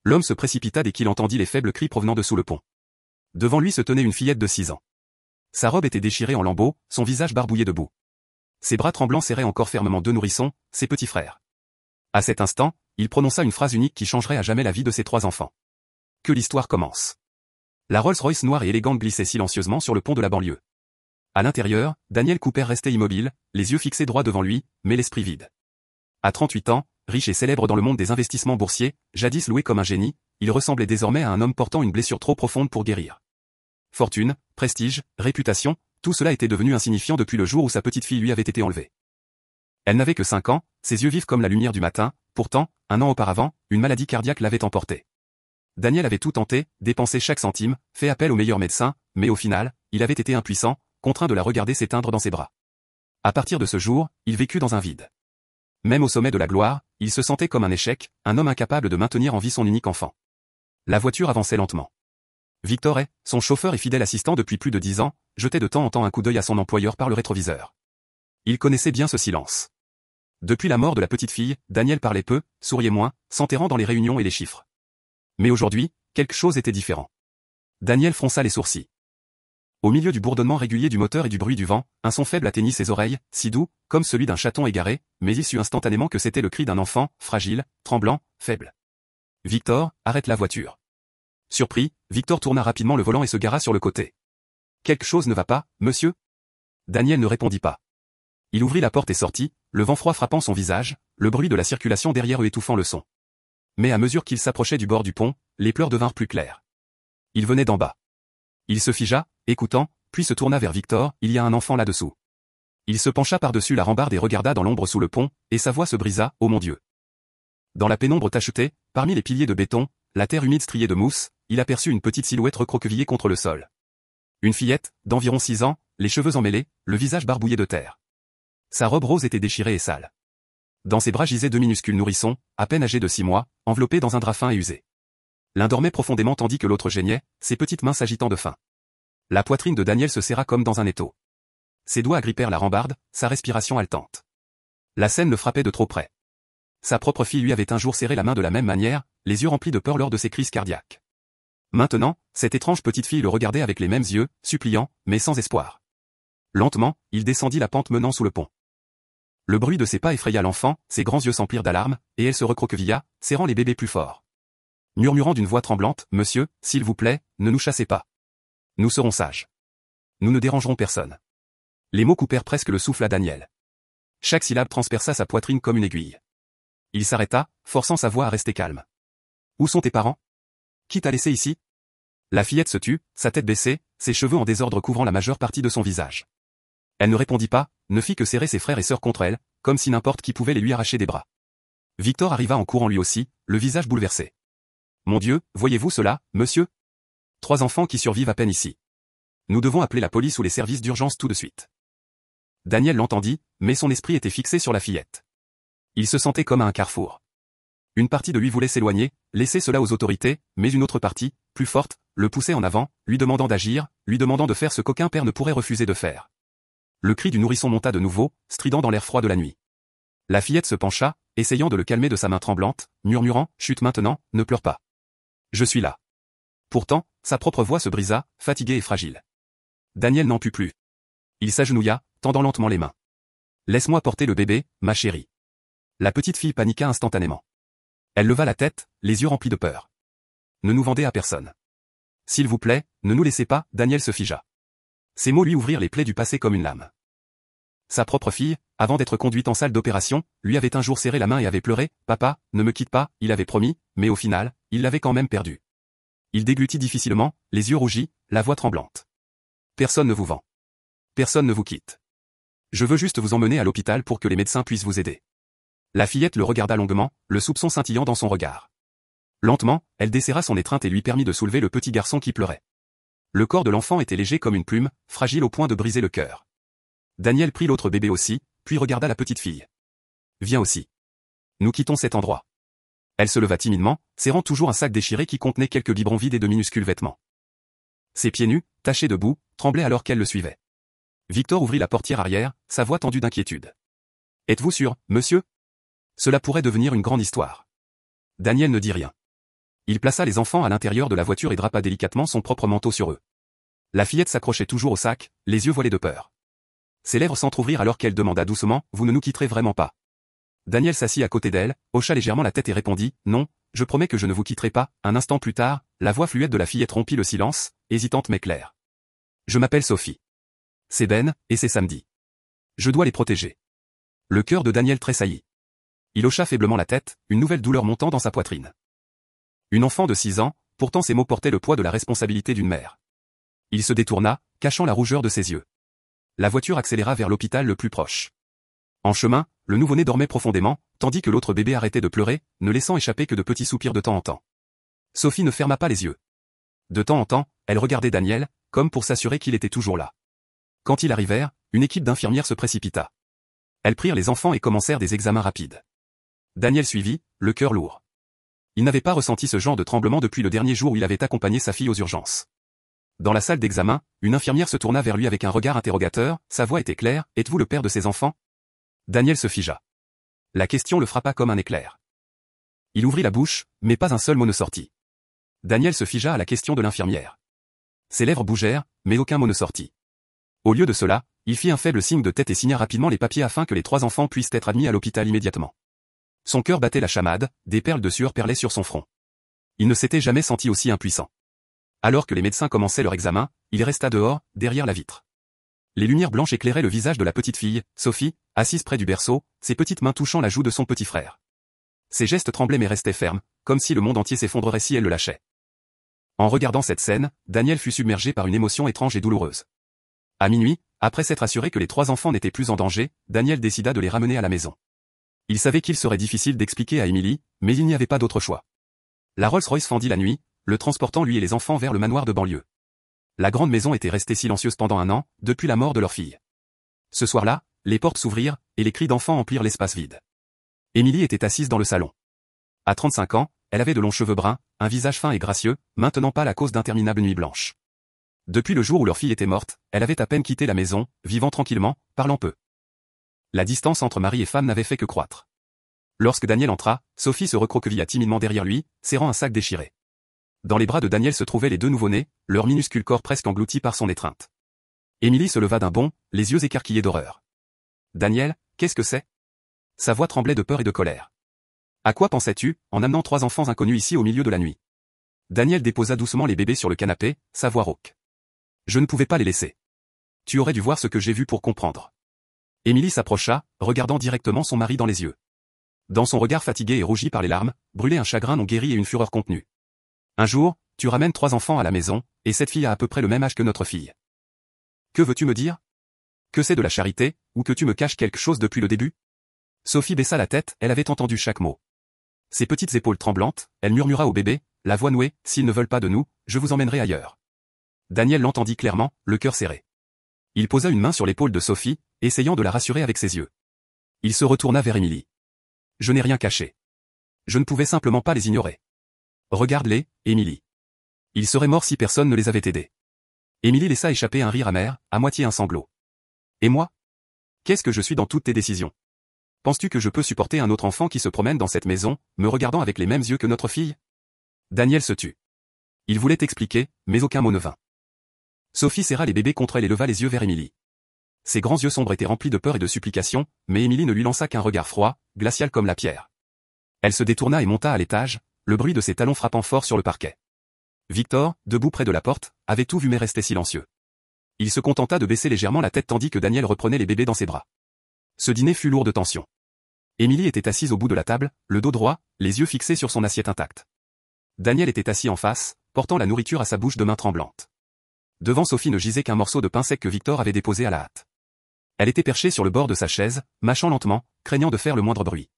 L'homme se précipita dès qu'il entendit les faibles cris provenant de sous le pont. Devant lui se tenait une fillette de 6 ans. Sa robe était déchirée en lambeaux, son visage barbouillé de boue. Ses bras tremblants serraient encore fermement deux nourrissons, ses petits frères. À cet instant, il prononça une phrase unique qui changerait à jamais la vie de ses 3 enfants. Que l'histoire commence. La Rolls-Royce noire et élégante glissait silencieusement sur le pont de la banlieue. À l'intérieur, Daniel Cooper restait immobile, les yeux fixés droit devant lui, mais l'esprit vide. À 38 ans, riche et célèbre dans le monde des investissements boursiers, jadis loué comme un génie, il ressemblait désormais à un homme portant une blessure trop profonde pour guérir. Fortune, prestige, réputation, tout cela était devenu insignifiant depuis le jour où sa petite fille lui avait été enlevée. Elle n'avait que 5 ans, ses yeux vifs comme la lumière du matin, pourtant, un an auparavant, une maladie cardiaque l'avait emportée. Daniel avait tout tenté, dépensé chaque centime, fait appel aux meilleurs médecins, mais au final, il avait été impuissant, contraint de la regarder s'éteindre dans ses bras. À partir de ce jour, il vécut dans un vide. Même au sommet de la gloire, il se sentait comme un échec, un homme incapable de maintenir en vie son unique enfant. La voiture avançait lentement. Victor son chauffeur et fidèle assistant depuis plus de 10 ans, jetait de temps en temps un coup d'œil à son employeur par le rétroviseur. Il connaissait bien ce silence. Depuis la mort de la petite fille, Daniel parlait peu, souriait moins, s'enterrant dans les réunions et les chiffres. Mais aujourd'hui, quelque chose était différent. Daniel fronça les sourcils. Au milieu du bourdonnement régulier du moteur et du bruit du vent, un son faible atteignit ses oreilles, si doux, comme celui d'un chaton égaré, mais il sut instantanément que c'était le cri d'un enfant, fragile, tremblant, faible. « Victor, arrête la voiture. » Surpris, Victor tourna rapidement le volant et se gara sur le côté. « Quelque chose ne va pas, monsieur ?» Daniel ne répondit pas. Il ouvrit la porte et sortit, le vent froid frappant son visage, le bruit de la circulation derrière eux étouffant le son. Mais à mesure qu'il s'approchait du bord du pont, les pleurs devinrent plus clairs. Il venait d'en bas. Il se figea, écoutant, puis se tourna vers Victor, « Il y a un enfant là-dessous. » Il se pencha par-dessus la rambarde et regarda dans l'ombre sous le pont, et sa voix se brisa, « Oh mon Dieu !» Dans la pénombre tachetée, parmi les piliers de béton, la terre humide striée de mousse, il aperçut une petite silhouette recroquevillée contre le sol. Une fillette, d'environ 6 ans, les cheveux emmêlés, le visage barbouillé de terre. Sa robe rose était déchirée et sale. Dans ses bras gisaient 2 minuscules nourrissons, à peine âgés de 6 mois, enveloppés dans un drap fin et usé. L'un dormait profondément tandis que l'autre geignait, ses petites mains s'agitant de faim. La poitrine de Daniel se serra comme dans un étau. Ses doigts agrippèrent la rambarde, sa respiration haletante. La scène le frappait de trop près. Sa propre fille lui avait un jour serré la main de la même manière, les yeux remplis de peur lors de ses crises cardiaques. Maintenant, cette étrange petite fille le regardait avec les mêmes yeux, suppliant, mais sans espoir. Lentement, il descendit la pente menant sous le pont. Le bruit de ses pas effraya l'enfant, ses grands yeux s'emplirent d'alarme, et elle se recroquevilla, serrant les bébés plus fort. Murmurant d'une voix tremblante, « Monsieur, s'il vous plaît, ne nous chassez pas. Nous serons sages. Nous ne dérangerons personne. » Les mots coupèrent presque le souffle à Daniel. Chaque syllabe transperça sa poitrine comme une aiguille. Il s'arrêta, forçant sa voix à rester calme. « Où sont tes parents? Qui t'a laissé ici ?» La fillette se tut, sa tête baissée, ses cheveux en désordre couvrant la majeure partie de son visage. Elle ne répondit pas, ne fit que serrer ses frères et sœurs contre elle, comme si n'importe qui pouvait les lui arracher des bras. Victor arriva en courant lui aussi, le visage bouleversé. « Mon Dieu, voyez-vous cela, monsieur? 3 enfants qui survivent à peine ici. Nous devons appeler la police ou les services d'urgence tout de suite. » Daniel l'entendit, mais son esprit était fixé sur la fillette. Il se sentait comme à un carrefour. Une partie de lui voulait s'éloigner, laisser cela aux autorités, mais une autre partie, plus forte, le poussait en avant, lui demandant d'agir, lui demandant de faire ce qu'aucun père ne pourrait refuser de faire. Le cri du nourrisson monta de nouveau, strident dans l'air froid de la nuit. La fillette se pencha, essayant de le calmer de sa main tremblante, murmurant, « Chut maintenant, ne pleure pas. Je suis là. » Pourtant, sa propre voix se brisa, fatiguée et fragile. Daniel n'en put plus. Il s'agenouilla, tendant lentement les mains. « Laisse-moi porter le bébé, ma chérie. » La petite fille paniqua instantanément. Elle leva la tête, les yeux remplis de peur. « Ne nous vendez à personne. S'il vous plaît, ne nous laissez pas. » Daniel se figea. Ces mots lui ouvrirent les plaies du passé comme une lame. Sa propre fille, avant d'être conduite en salle d'opération, lui avait un jour serré la main et avait pleuré, « Papa, ne me quitte pas », il avait promis, mais au final, il l'avait quand même perdu. Il déglutit difficilement, les yeux rougis, la voix tremblante. « Personne ne vous vend. Personne ne vous quitte. Je veux juste vous emmener à l'hôpital pour que les médecins puissent vous aider. » La fillette le regarda longuement, le soupçon scintillant dans son regard. Lentement, elle desserra son étreinte et lui permit de soulever le petit garçon qui pleurait. Le corps de l'enfant était léger comme une plume, fragile au point de briser le cœur. Daniel prit l'autre bébé aussi, puis regarda la petite fille. « Viens aussi. Nous quittons cet endroit. » Elle se leva timidement, serrant toujours un sac déchiré qui contenait quelques biberons vides et de minuscules vêtements. Ses pieds nus, tachés de boue, tremblaient alors qu'elle le suivait. Victor ouvrit la portière arrière, sa voix tendue d'inquiétude. « Êtes-vous sûr, monsieur ? Cela pourrait devenir une grande histoire. » Daniel ne dit rien. Il plaça les enfants à l'intérieur de la voiture et drapa délicatement son propre manteau sur eux. La fillette s'accrochait toujours au sac, les yeux voilés de peur. Ses lèvres s'entr'ouvrirent alors qu'elle demanda doucement « Vous ne nous quitterez vraiment pas ?» Daniel s'assit à côté d'elle, hocha légèrement la tête et répondit « Non, je promets que je ne vous quitterai pas. » Un instant plus tard, la voix fluette de la fillette rompit le silence, hésitante mais claire. « Je m'appelle Sophie. C'est Ben, et c'est samedi. Je dois les protéger. » Le cœur de Daniel tressaillit. Il hocha faiblement la tête, une nouvelle douleur montant dans sa poitrine. Une enfant de 6 ans, pourtant ses mots portaient le poids de la responsabilité d'une mère. Il se détourna, cachant la rougeur de ses yeux. La voiture accéléra vers l'hôpital le plus proche. En chemin, le nouveau-né dormait profondément, tandis que l'autre bébé arrêtait de pleurer, ne laissant échapper que de petits soupirs de temps en temps. Sophie ne ferma pas les yeux. De temps en temps, elle regardait Daniel, comme pour s'assurer qu'il était toujours là. Quand ils arrivèrent, une équipe d'infirmières se précipita. Elles prirent les enfants et commencèrent des examens rapides. Daniel suivit, le cœur lourd. Il n'avait pas ressenti ce genre de tremblement depuis le dernier jour où il avait accompagné sa fille aux urgences. Dans la salle d'examen, une infirmière se tourna vers lui avec un regard interrogateur, sa voix était claire, « Êtes-vous le père de ces enfants ?» Daniel se figea. La question le frappa comme un éclair. Il ouvrit la bouche, mais pas un seul mot ne sortit. Daniel se figea à la question de l'infirmière. Ses lèvres bougèrent, mais aucun mot ne sortit. Au lieu de cela, il fit un faible signe de tête et signa rapidement les papiers afin que les 3 enfants puissent être admis à l'hôpital immédiatement. Son cœur battait la chamade, des perles de sueur perlaient sur son front. Il ne s'était jamais senti aussi impuissant. Alors que les médecins commençaient leur examen, il resta dehors, derrière la vitre. Les lumières blanches éclairaient le visage de la petite fille, Sophie, assise près du berceau, ses petites mains touchant la joue de son petit frère. Ses gestes tremblaient mais restaient fermes, comme si le monde entier s'effondrerait si elle le lâchait. En regardant cette scène, Daniel fut submergé par une émotion étrange et douloureuse. À minuit, après s'être assuré que les 3 enfants n'étaient plus en danger, Daniel décida de les ramener à la maison. Il savait qu'il serait difficile d'expliquer à Emily, mais il n'y avait pas d'autre choix. La Rolls-Royce fendit la nuit, le transportant lui et les enfants vers le manoir de banlieue. La grande maison était restée silencieuse pendant un an, depuis la mort de leur fille. Ce soir-là, les portes s'ouvrirent, et les cris d'enfants emplirent l'espace vide. Emily était assise dans le salon. À 35 ans, elle avait de longs cheveux bruns, un visage fin et gracieux, maintenant pâle à cause d'interminables nuits blanches. Depuis le jour où leur fille était morte, elle avait à peine quitté la maison, vivant tranquillement, parlant peu. La distance entre mari et femme n'avait fait que croître. Lorsque Daniel entra, Sophie se recroquevilla timidement derrière lui, serrant un sac déchiré. Dans les bras de Daniel se trouvaient les 2 nouveau-nés, leur minuscule corps presque englouti par son étreinte. Émilie se leva d'un bond, les yeux écarquillés d'horreur. « Daniel, qu'est-ce que c'est ?» Sa voix tremblait de peur et de colère. « À quoi pensais-tu, en amenant 3 enfants inconnus ici au milieu de la nuit ?» Daniel déposa doucement les bébés sur le canapé, sa voix rauque. « Je ne pouvais pas les laisser. Tu aurais dû voir ce que j'ai vu pour comprendre. » Émilie s'approcha, regardant directement son mari dans les yeux. Dans son regard fatigué et rougi par les larmes, brûlait un chagrin non guéri et une fureur contenue. « Un jour, tu ramènes 3 enfants à la maison, et cette fille a à peu près le même âge que notre fille. Que veux-tu me dire? Que c'est de la charité, ou que tu me caches quelque chose depuis le début ?» Sophie baissa la tête, elle avait entendu chaque mot. Ses petites épaules tremblantes, elle murmura au bébé, la voix nouée, « S'ils ne veulent pas de nous, je vous emmènerai ailleurs. » Daniel l'entendit clairement, le cœur serré. Il posa une main sur l'épaule de Sophie, essayant de la rassurer avec ses yeux. Il se retourna vers Émilie. « Je n'ai rien caché. Je ne pouvais simplement pas les ignorer. Regarde-les, Émilie. Ils seraient morts si personne ne les avait aidés. » Émilie laissa échapper un rire amer, à moitié un sanglot. « Et moi? Qu'est-ce que je suis dans toutes tes décisions? Penses-tu que je peux supporter un autre enfant qui se promène dans cette maison, me regardant avec les mêmes yeux que notre fille? » Daniel se tut. Il voulait expliquer, mais aucun mot ne vint. Sophie serra les bébés contre elle et leva les yeux vers Émilie. Ses grands yeux sombres étaient remplis de peur et de supplication, mais Émilie ne lui lança qu'un regard froid, glacial comme la pierre. Elle se détourna et monta à l'étage, le bruit de ses talons frappant fort sur le parquet. Victor, debout près de la porte, avait tout vu mais restait silencieux. Il se contenta de baisser légèrement la tête tandis que Daniel reprenait les bébés dans ses bras. Ce dîner fut lourd de tension. Émilie était assise au bout de la table, le dos droit, les yeux fixés sur son assiette intacte. Daniel était assis en face, portant la nourriture à sa bouche de main tremblante. Devant Sophie ne gisait qu'un morceau de pain sec que Victor avait déposé à la hâte. Elle était perchée sur le bord de sa chaise, mâchant lentement, craignant de faire le moindre bruit.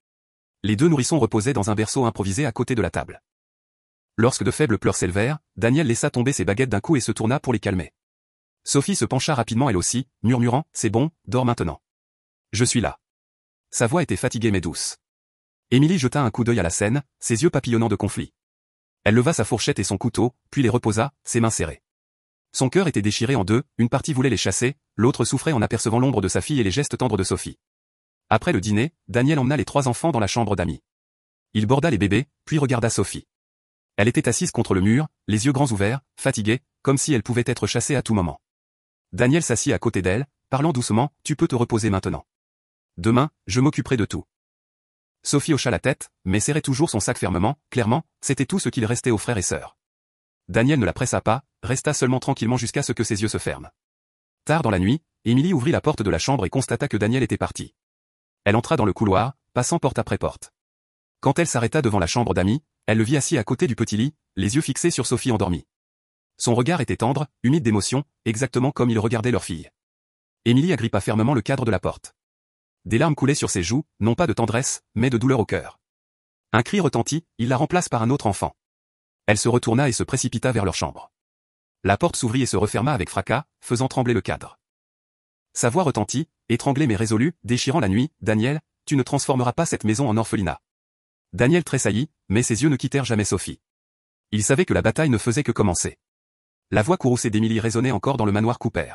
Les 2 nourrissons reposaient dans un berceau improvisé à côté de la table. Lorsque de faibles pleurs s'élevèrent, Daniel laissa tomber ses baguettes d'un coup et se tourna pour les calmer. Sophie se pencha rapidement elle aussi, murmurant « C'est bon, dors maintenant. Je suis là. » Sa voix était fatiguée mais douce. Émilie jeta un coup d'œil à la scène, ses yeux papillonnant de conflit. Elle leva sa fourchette et son couteau, puis les reposa, ses mains serrées. Son cœur était déchiré en 2, une partie voulait les chasser, l'autre souffrait en apercevant l'ombre de sa fille et les gestes tendres de Sophie. Après le dîner, Daniel emmena les 3 enfants dans la chambre d'amis. Il borda les bébés, puis regarda Sophie. Elle était assise contre le mur, les yeux grands ouverts, fatiguée, comme si elle pouvait être chassée à tout moment. Daniel s'assit à côté d'elle, parlant doucement, « Tu peux te reposer maintenant. Demain, je m'occuperai de tout. » Sophie hocha la tête, mais serrait toujours son sac fermement, clairement, c'était tout ce qu'il restait aux frères et sœurs. Daniel ne la pressa pas, resta seulement tranquillement jusqu'à ce que ses yeux se ferment. Tard dans la nuit, Émilie ouvrit la porte de la chambre et constata que Daniel était parti. Elle entra dans le couloir, passant porte après porte. Quand elle s'arrêta devant la chambre d'Amy, elle le vit assis à côté du petit lit, les yeux fixés sur Sophie endormie. Son regard était tendre, humide d'émotion, exactement comme il regardait leur fille. Émilie agrippa fermement le cadre de la porte. Des larmes coulaient sur ses joues, non pas de tendresse, mais de douleur au cœur. Un cri retentit, il la remplace par un autre enfant. Elle se retourna et se précipita vers leur chambre. La porte s'ouvrit et se referma avec fracas, faisant trembler le cadre. Sa voix retentit, étranglée mais résolue, déchirant la nuit, « Daniel, tu ne transformeras pas cette maison en orphelinat. » Daniel tressaillit, mais ses yeux ne quittèrent jamais Sophie. Il savait que la bataille ne faisait que commencer. La voix courroucée d'Émilie résonnait encore dans le manoir Cooper.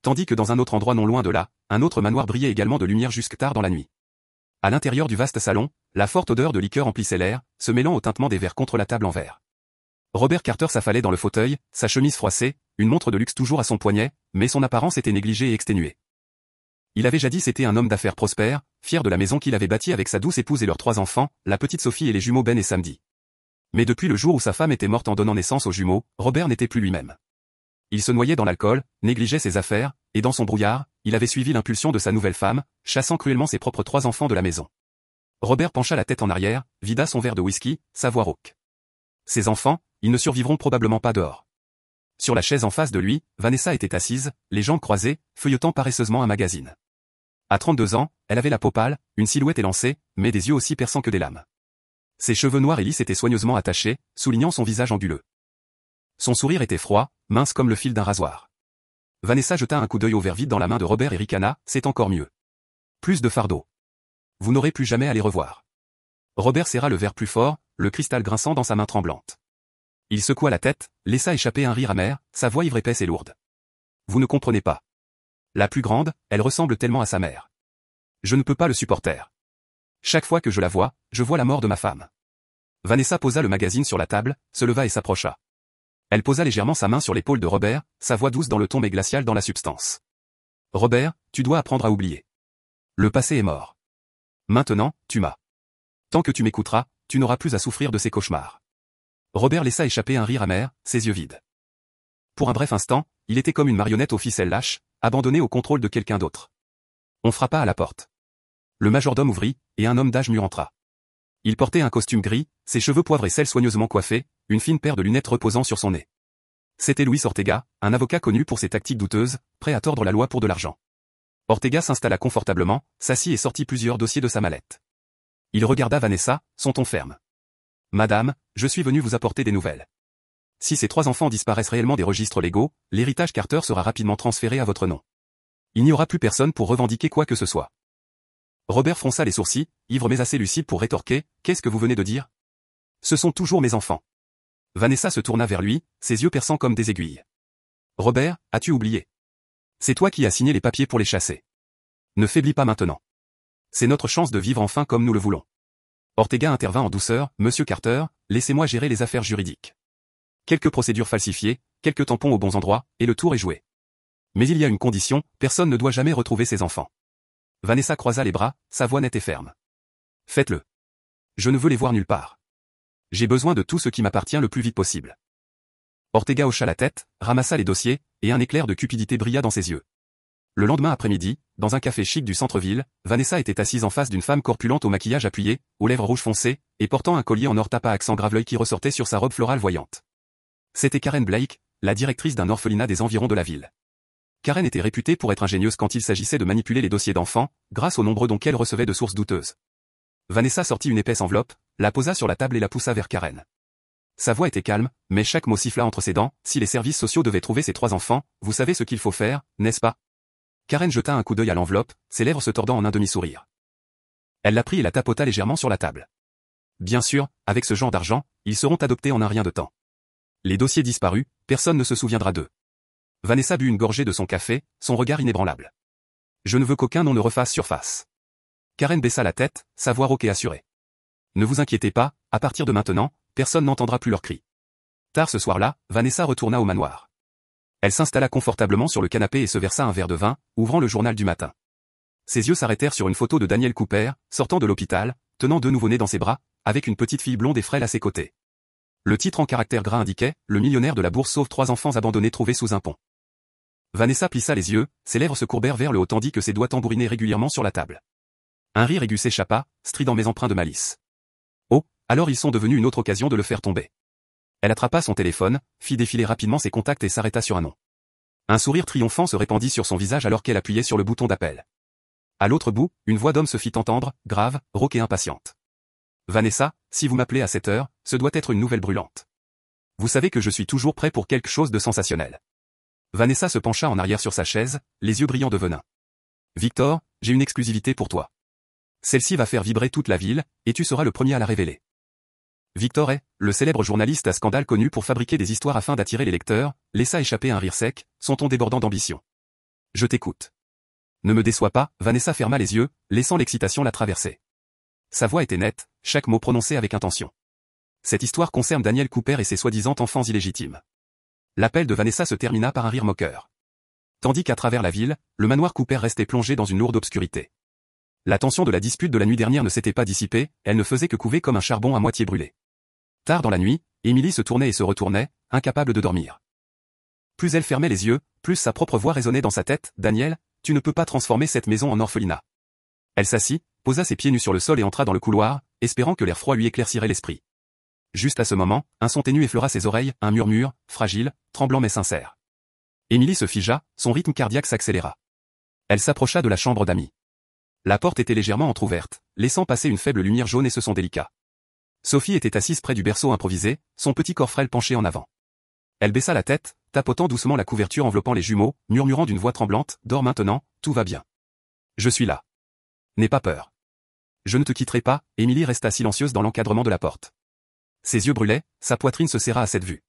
Tandis que dans un autre endroit non loin de là, un autre manoir brillait également de lumière jusque tard dans la nuit. À l'intérieur du vaste salon, la forte odeur de liqueur emplissait l'air, se mêlant au tintement des verres contre la table en verre. Robert Carter s'affalait dans le fauteuil, sa chemise froissée, une montre de luxe toujours à son poignet, mais son apparence était négligée et exténuée. Il avait jadis été un homme d'affaires prospère, fier de la maison qu'il avait bâtie avec sa douce épouse et leurs 3 enfants, la petite Sophie et les jumeaux Ben et Samedi. Mais depuis le jour où sa femme était morte en donnant naissance aux jumeaux, Robert n'était plus lui-même. Il se noyait dans l'alcool, négligeait ses affaires, et dans son brouillard, il avait suivi l'impulsion de sa nouvelle femme, chassant cruellement ses propres 3 enfants de la maison. Robert pencha la tête en arrière, vida son verre de whisky, sa voix rauque. Ses enfants, ils ne survivront probablement pas dehors. Sur la chaise en face de lui, Vanessa était assise, les jambes croisées, feuilletant paresseusement un magazine. À 32 ans, elle avait la peau pâle, une silhouette élancée, mais des yeux aussi perçants que des lames. Ses cheveux noirs et lisses étaient soigneusement attachés, soulignant son visage anguleux. Son sourire était froid, mince comme le fil d'un rasoir. Vanessa jeta un coup d'œil au verre vide dans la main de Robert et ricana, « C'est encore mieux. Plus de fardeau. Vous n'aurez plus jamais à les revoir. » Robert serra le verre plus fort, le cristal grinçant dans sa main tremblante. Il secoua la tête, laissa échapper un rire amer, sa voix ivre épaisse et lourde. « Vous ne comprenez pas. La plus grande, elle ressemble tellement à sa mère. Je ne peux pas le supporter. Chaque fois que je la vois, je vois la mort de ma femme. » Vanessa posa le magazine sur la table, se leva et s'approcha. Elle posa légèrement sa main sur l'épaule de Robert, sa voix douce dans le ton mais glacial dans la substance. « Robert, tu dois apprendre à oublier. Le passé est mort. Maintenant, tu m'as. Tant que tu m'écouteras, tu n'auras plus à souffrir de ces cauchemars. » Robert laissa échapper un rire amer, ses yeux vides. Pour un bref instant, il était comme une marionnette aux ficelles lâches, abandonnée au contrôle de quelqu'un d'autre. On frappa à la porte. Le majordome ouvrit, et un homme d'âge mûr entra. Il portait un costume gris, ses cheveux poivre et sel soigneusement coiffés, une fine paire de lunettes reposant sur son nez. C'était Luis Ortega, un avocat connu pour ses tactiques douteuses, prêt à tordre la loi pour de l'argent. Ortega s'installa confortablement, s'assit et sortit plusieurs dossiers de sa mallette. Il regarda Vanessa, son ton ferme. « Madame, je suis venu vous apporter des nouvelles. Si ces 3 enfants disparaissent réellement des registres légaux, l'héritage Carter sera rapidement transféré à votre nom. Il n'y aura plus personne pour revendiquer quoi que ce soit. » Robert fronça les sourcils, ivre mais assez lucide pour rétorquer, « Qu'est-ce que vous venez de dire ? Ce sont toujours mes enfants. » Vanessa se tourna vers lui, ses yeux perçants comme des aiguilles. « Robert, as-tu oublié ? C'est toi qui as signé les papiers pour les chasser. Ne faiblis pas maintenant. C'est notre chance de vivre enfin comme nous le voulons. » Ortega intervint en douceur, « Monsieur Carter, laissez-moi gérer les affaires juridiques. Quelques procédures falsifiées, quelques tampons aux bons endroits, et le tour est joué. Mais il y a une condition, personne ne doit jamais retrouver ses enfants. » Vanessa croisa les bras, sa voix nette et ferme. « Faites-le. Je ne veux les voir nulle part. J'ai besoin de tout ce qui m'appartient le plus vite possible. » Ortega hocha la tête, ramassa les dossiers, et un éclair de cupidité brilla dans ses yeux. Le lendemain après-midi, dans un café chic du centre-ville, Vanessa était assise en face d'une femme corpulente au maquillage appuyé, aux lèvres rouges foncées, et portant un collier en or tape à accent grave l'œil qui ressortait sur sa robe florale voyante. C'était Karen Blake, la directrice d'un orphelinat des environs de la ville. Karen était réputée pour être ingénieuse quand il s'agissait de manipuler les dossiers d'enfants, grâce aux nombreux dons qu'elle recevait de sources douteuses. Vanessa sortit une épaisse enveloppe, la posa sur la table et la poussa vers Karen. Sa voix était calme, mais chaque mot siffla entre ses dents, « Si les services sociaux devaient trouver ces 3 enfants, vous savez ce qu'il faut faire, n'est-ce pas ?» Karen jeta un coup d'œil à l'enveloppe, ses lèvres se tordant en un demi-sourire. Elle la prit et la tapota légèrement sur la table. « Bien sûr, avec ce genre d'argent, ils seront adoptés en un rien de temps. Les dossiers disparus, personne ne se souviendra d'eux. » Vanessa but une gorgée de son café, son regard inébranlable. « Je ne veux qu'aucun nom ne refasse surface. » Karen baissa la tête, sa voix rauque et assurée. « Ne vous inquiétez pas, à partir de maintenant, personne n'entendra plus leurs cris. Tard ce soir-là, Vanessa retourna au manoir. Elle s'installa confortablement sur le canapé et se versa un verre de vin, ouvrant le journal du matin. Ses yeux s'arrêtèrent sur une photo de Daniel Cooper, sortant de l'hôpital, tenant deux nouveau-nés dans ses bras, avec une petite fille blonde et frêle à ses côtés. Le titre en caractères gras indiquait « Le millionnaire de la bourse sauve 3 enfants abandonnés trouvés sous un pont ». Vanessa plissa les yeux, ses lèvres se courbèrent vers le haut tandis que ses doigts tambourinaient régulièrement sur la table. Un rire aigu s'échappa, strident mais empreint de malice. Oh, alors ils sont devenus une autre occasion de le faire tomber. Elle attrapa son téléphone, fit défiler rapidement ses contacts et s'arrêta sur un nom. Un sourire triomphant se répandit sur son visage alors qu'elle appuyait sur le bouton d'appel. À l'autre bout, une voix d'homme se fit entendre, grave, rauque et impatiente. Vanessa, si vous m'appelez à cette heure, ce doit être une nouvelle brûlante. Vous savez que je suis toujours prêt pour quelque chose de sensationnel. Vanessa se pencha en arrière sur sa chaise, les yeux brillants de venin. Victor, j'ai une exclusivité pour toi. Celle-ci va faire vibrer toute la ville, et tu seras le premier à la révéler. Victor est, le célèbre journaliste à scandale connu pour fabriquer des histoires afin d'attirer les lecteurs, laissa échapper un rire sec, son ton débordant d'ambition. Je t'écoute. Ne me déçois pas, Vanessa ferma les yeux, laissant l'excitation la traverser. Sa voix était nette, chaque mot prononcé avec intention. Cette histoire concerne Daniel Cooper et ses soi-disant enfants illégitimes. L'appel de Vanessa se termina par un rire moqueur. Tandis qu'à travers la ville, le manoir Cooper restait plongé dans une lourde obscurité. La tension de la dispute de la nuit dernière ne s'était pas dissipée, elle ne faisait que couver comme un charbon à moitié brûlé. Tard dans la nuit, Émilie se tournait et se retournait, incapable de dormir. Plus elle fermait les yeux, plus sa propre voix résonnait dans sa tête, « Daniel, tu ne peux pas transformer cette maison en orphelinat. » Elle s'assit, posa ses pieds nus sur le sol et entra dans le couloir, espérant que l'air froid lui éclaircirait l'esprit. Juste à ce moment, un son ténu effleura ses oreilles, un murmure, fragile, tremblant mais sincère. Émilie se figea, son rythme cardiaque s'accéléra. Elle s'approcha de la chambre d'amis. La porte était légèrement entr'ouverte, laissant passer une faible lumière jaune et ce son délicat. Sophie était assise près du berceau improvisé, son petit corps frêle penché en avant. Elle baissa la tête, tapotant doucement la couverture enveloppant les jumeaux, murmurant d'une voix tremblante, « Dors maintenant, tout va bien. Je suis là. N'aie pas peur. Je ne te quitterai pas. » Émilie resta silencieuse dans l'encadrement de la porte. Ses yeux brûlaient, sa poitrine se serra à cette vue.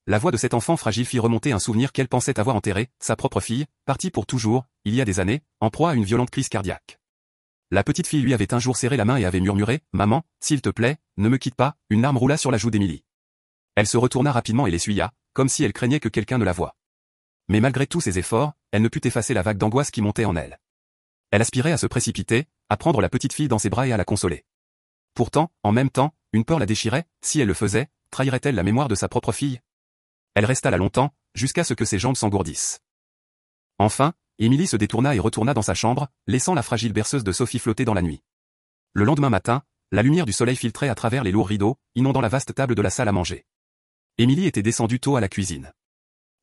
La voix de cet enfant fragile fit remonter un souvenir qu'elle pensait avoir enterré, sa propre fille, partie pour toujours, il y a des années, en proie à une violente crise cardiaque. La petite fille lui avait un jour serré la main et avait murmuré, « Maman, s'il te plaît, ne me quitte pas », une larme roula sur la joue d'Émilie. Elle se retourna rapidement et l'essuya, comme si elle craignait que quelqu'un ne la voie. Mais malgré tous ses efforts, elle ne put effacer la vague d'angoisse qui montait en elle. Elle aspirait à se précipiter, à prendre la petite fille dans ses bras et à la consoler. Pourtant, en même temps, une peur la déchirait, si elle le faisait, trahirait-elle la mémoire de sa propre fille? Elle resta là longtemps, jusqu'à ce que ses jambes s'engourdissent. Enfin, Émilie se détourna et retourna dans sa chambre, laissant la fragile berceuse de Sophie flotter dans la nuit. Le lendemain matin, la lumière du soleil filtrait à travers les lourds rideaux, inondant la vaste table de la salle à manger. Émilie était descendue tôt à la cuisine.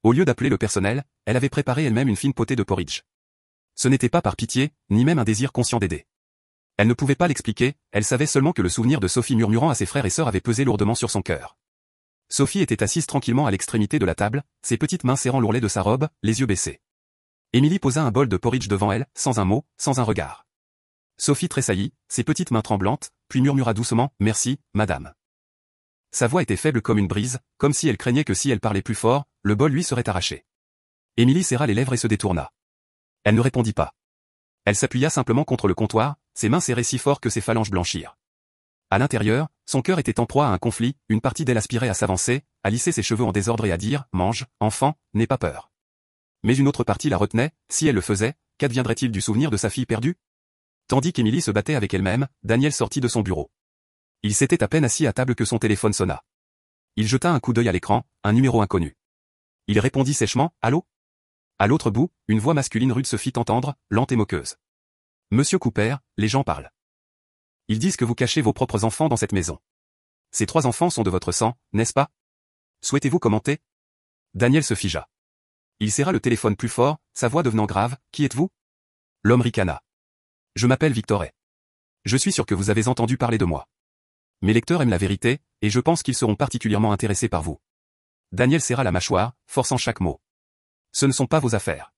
Au lieu d'appeler le personnel, elle avait préparé elle-même une fine potée de porridge. Ce n'était pas par pitié, ni même un désir conscient d'aider. Elle ne pouvait pas l'expliquer, elle savait seulement que le souvenir de Sophie murmurant à ses frères et sœurs avait pesé lourdement sur son cœur. Sophie était assise tranquillement à l'extrémité de la table, ses petites mains serrant l'ourlet de sa robe, les yeux baissés. Émilie posa un bol de porridge devant elle, sans un mot, sans un regard. Sophie tressaillit, ses petites mains tremblantes, puis murmura doucement, « Merci, madame. » Sa voix était faible comme une brise, comme si elle craignait que si elle parlait plus fort, le bol lui serait arraché. Émilie serra les lèvres et se détourna. Elle ne répondit pas. Elle s'appuya simplement contre le comptoir, ses mains serrées si fort que ses phalanges blanchirent. À l'intérieur, son cœur était en proie à un conflit, une partie d'elle aspirait à s'avancer, à lisser ses cheveux en désordre et à dire « Mange, enfant, n'aie pas peur ». Mais une autre partie la retenait, si elle le faisait, qu'adviendrait-il du souvenir de sa fille perdue? Tandis qu'Émilie se battait avec elle-même, Daniel sortit de son bureau. Il s'était à peine assis à table que son téléphone sonna. Il jeta un coup d'œil à l'écran, un numéro inconnu. Il répondit sèchement, « Allô ?» À l'autre bout, une voix masculine rude se fit entendre, lente et moqueuse. « Monsieur Cooper, les gens parlent. Ils disent que vous cachez vos propres enfants dans cette maison. Ces 3 enfants sont de votre sang, n'est-ce pas? Souhaitez-vous commenter ?» Daniel se figea. Il serra le téléphone plus fort, sa voix devenant grave, « Qui êtes-vous » L'homme ricana. « Je m'appelle Victoret. Je suis sûr que vous avez entendu parler de moi. Mes lecteurs aiment la vérité, et je pense qu'ils seront particulièrement intéressés par vous. » Daniel serra la mâchoire, forçant chaque mot. « Ce ne sont pas vos affaires.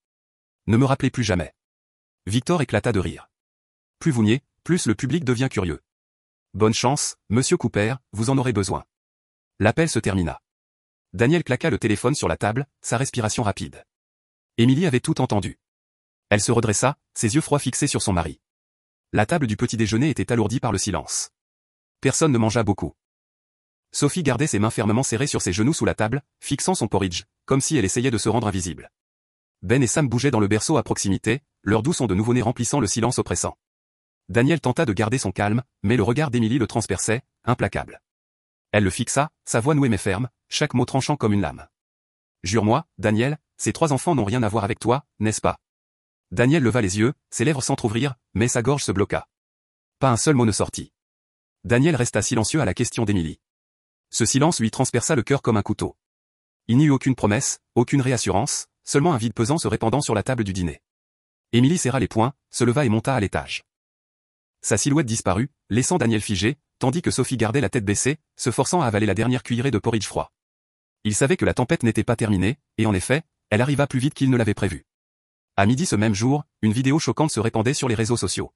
Ne me rappelez plus jamais. » Victor éclata de rire. « Plus vous niez, plus le public devient curieux. Bonne chance, monsieur Cooper, vous en aurez besoin. » L'appel se termina. Daniel claqua le téléphone sur la table, sa respiration rapide. Émilie avait tout entendu. Elle se redressa, ses yeux froids fixés sur son mari. La table du petit déjeuner était alourdie par le silence. Personne ne mangea beaucoup. Sophie gardait ses mains fermement serrées sur ses genoux sous la table, fixant son porridge, comme si elle essayait de se rendre invisible. Ben et Sam bougeaient dans le berceau à proximité, leur doux son de nouveau-né remplissant le silence oppressant. Daniel tenta de garder son calme, mais le regard d'Emily le transperçait, implacable. Elle le fixa, sa voix nouée mais ferme, chaque mot tranchant comme une lame. « Jure-moi, Daniel, ces 3 enfants n'ont rien à voir avec toi, n'est-ce pas ?» Daniel leva les yeux, ses lèvres s'entr'ouvrirent, mais sa gorge se bloqua. Pas un seul mot ne sortit. Daniel resta silencieux à la question d'Emily. Ce silence lui transperça le cœur comme un couteau. Il n'y eut aucune promesse, aucune réassurance, seulement un vide pesant se répandant sur la table du dîner. Émilie serra les poings, se leva et monta à l'étage. Sa silhouette disparut, laissant Daniel figé, tandis que Sophie gardait la tête baissée, se forçant à avaler la dernière cuillerée de porridge froid. Il savait que la tempête n'était pas terminée, et en effet, elle arriva plus vite qu'il ne l'avait prévu. À midi ce même jour, une vidéo choquante se répandait sur les réseaux sociaux.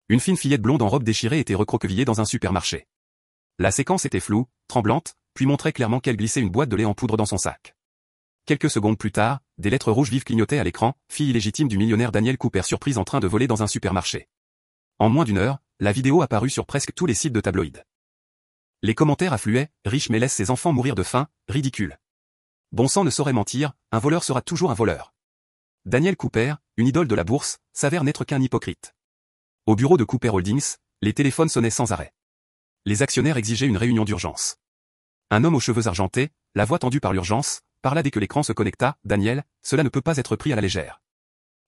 Une fine fillette blonde en robe déchirée était recroquevillée dans un supermarché. La séquence était floue, tremblante, puis montrait clairement qu'elle glissait une boîte de lait en poudre dans son sac. Quelques secondes plus tard, des lettres rouges vives clignotaient à l'écran, fille illégitime du millionnaire Daniel Cooper surprise en train de voler dans un supermarché. En moins d'1 heure, la vidéo apparut sur presque tous les sites de tabloïds. Les commentaires affluaient, riche mais laisse ses enfants mourir de faim, ridicule. Bon sang ne saurait mentir, un voleur sera toujours un voleur. Daniel Cooper, une idole de la bourse, s'avère n'être qu'un hypocrite. Au bureau de Cooper Holdings, les téléphones sonnaient sans arrêt. Les actionnaires exigeaient une réunion d'urgence. Un homme aux cheveux argentés, la voix tendue par l'urgence, parla dès que l'écran se connecta. « Daniel, cela ne peut pas être pris à la légère.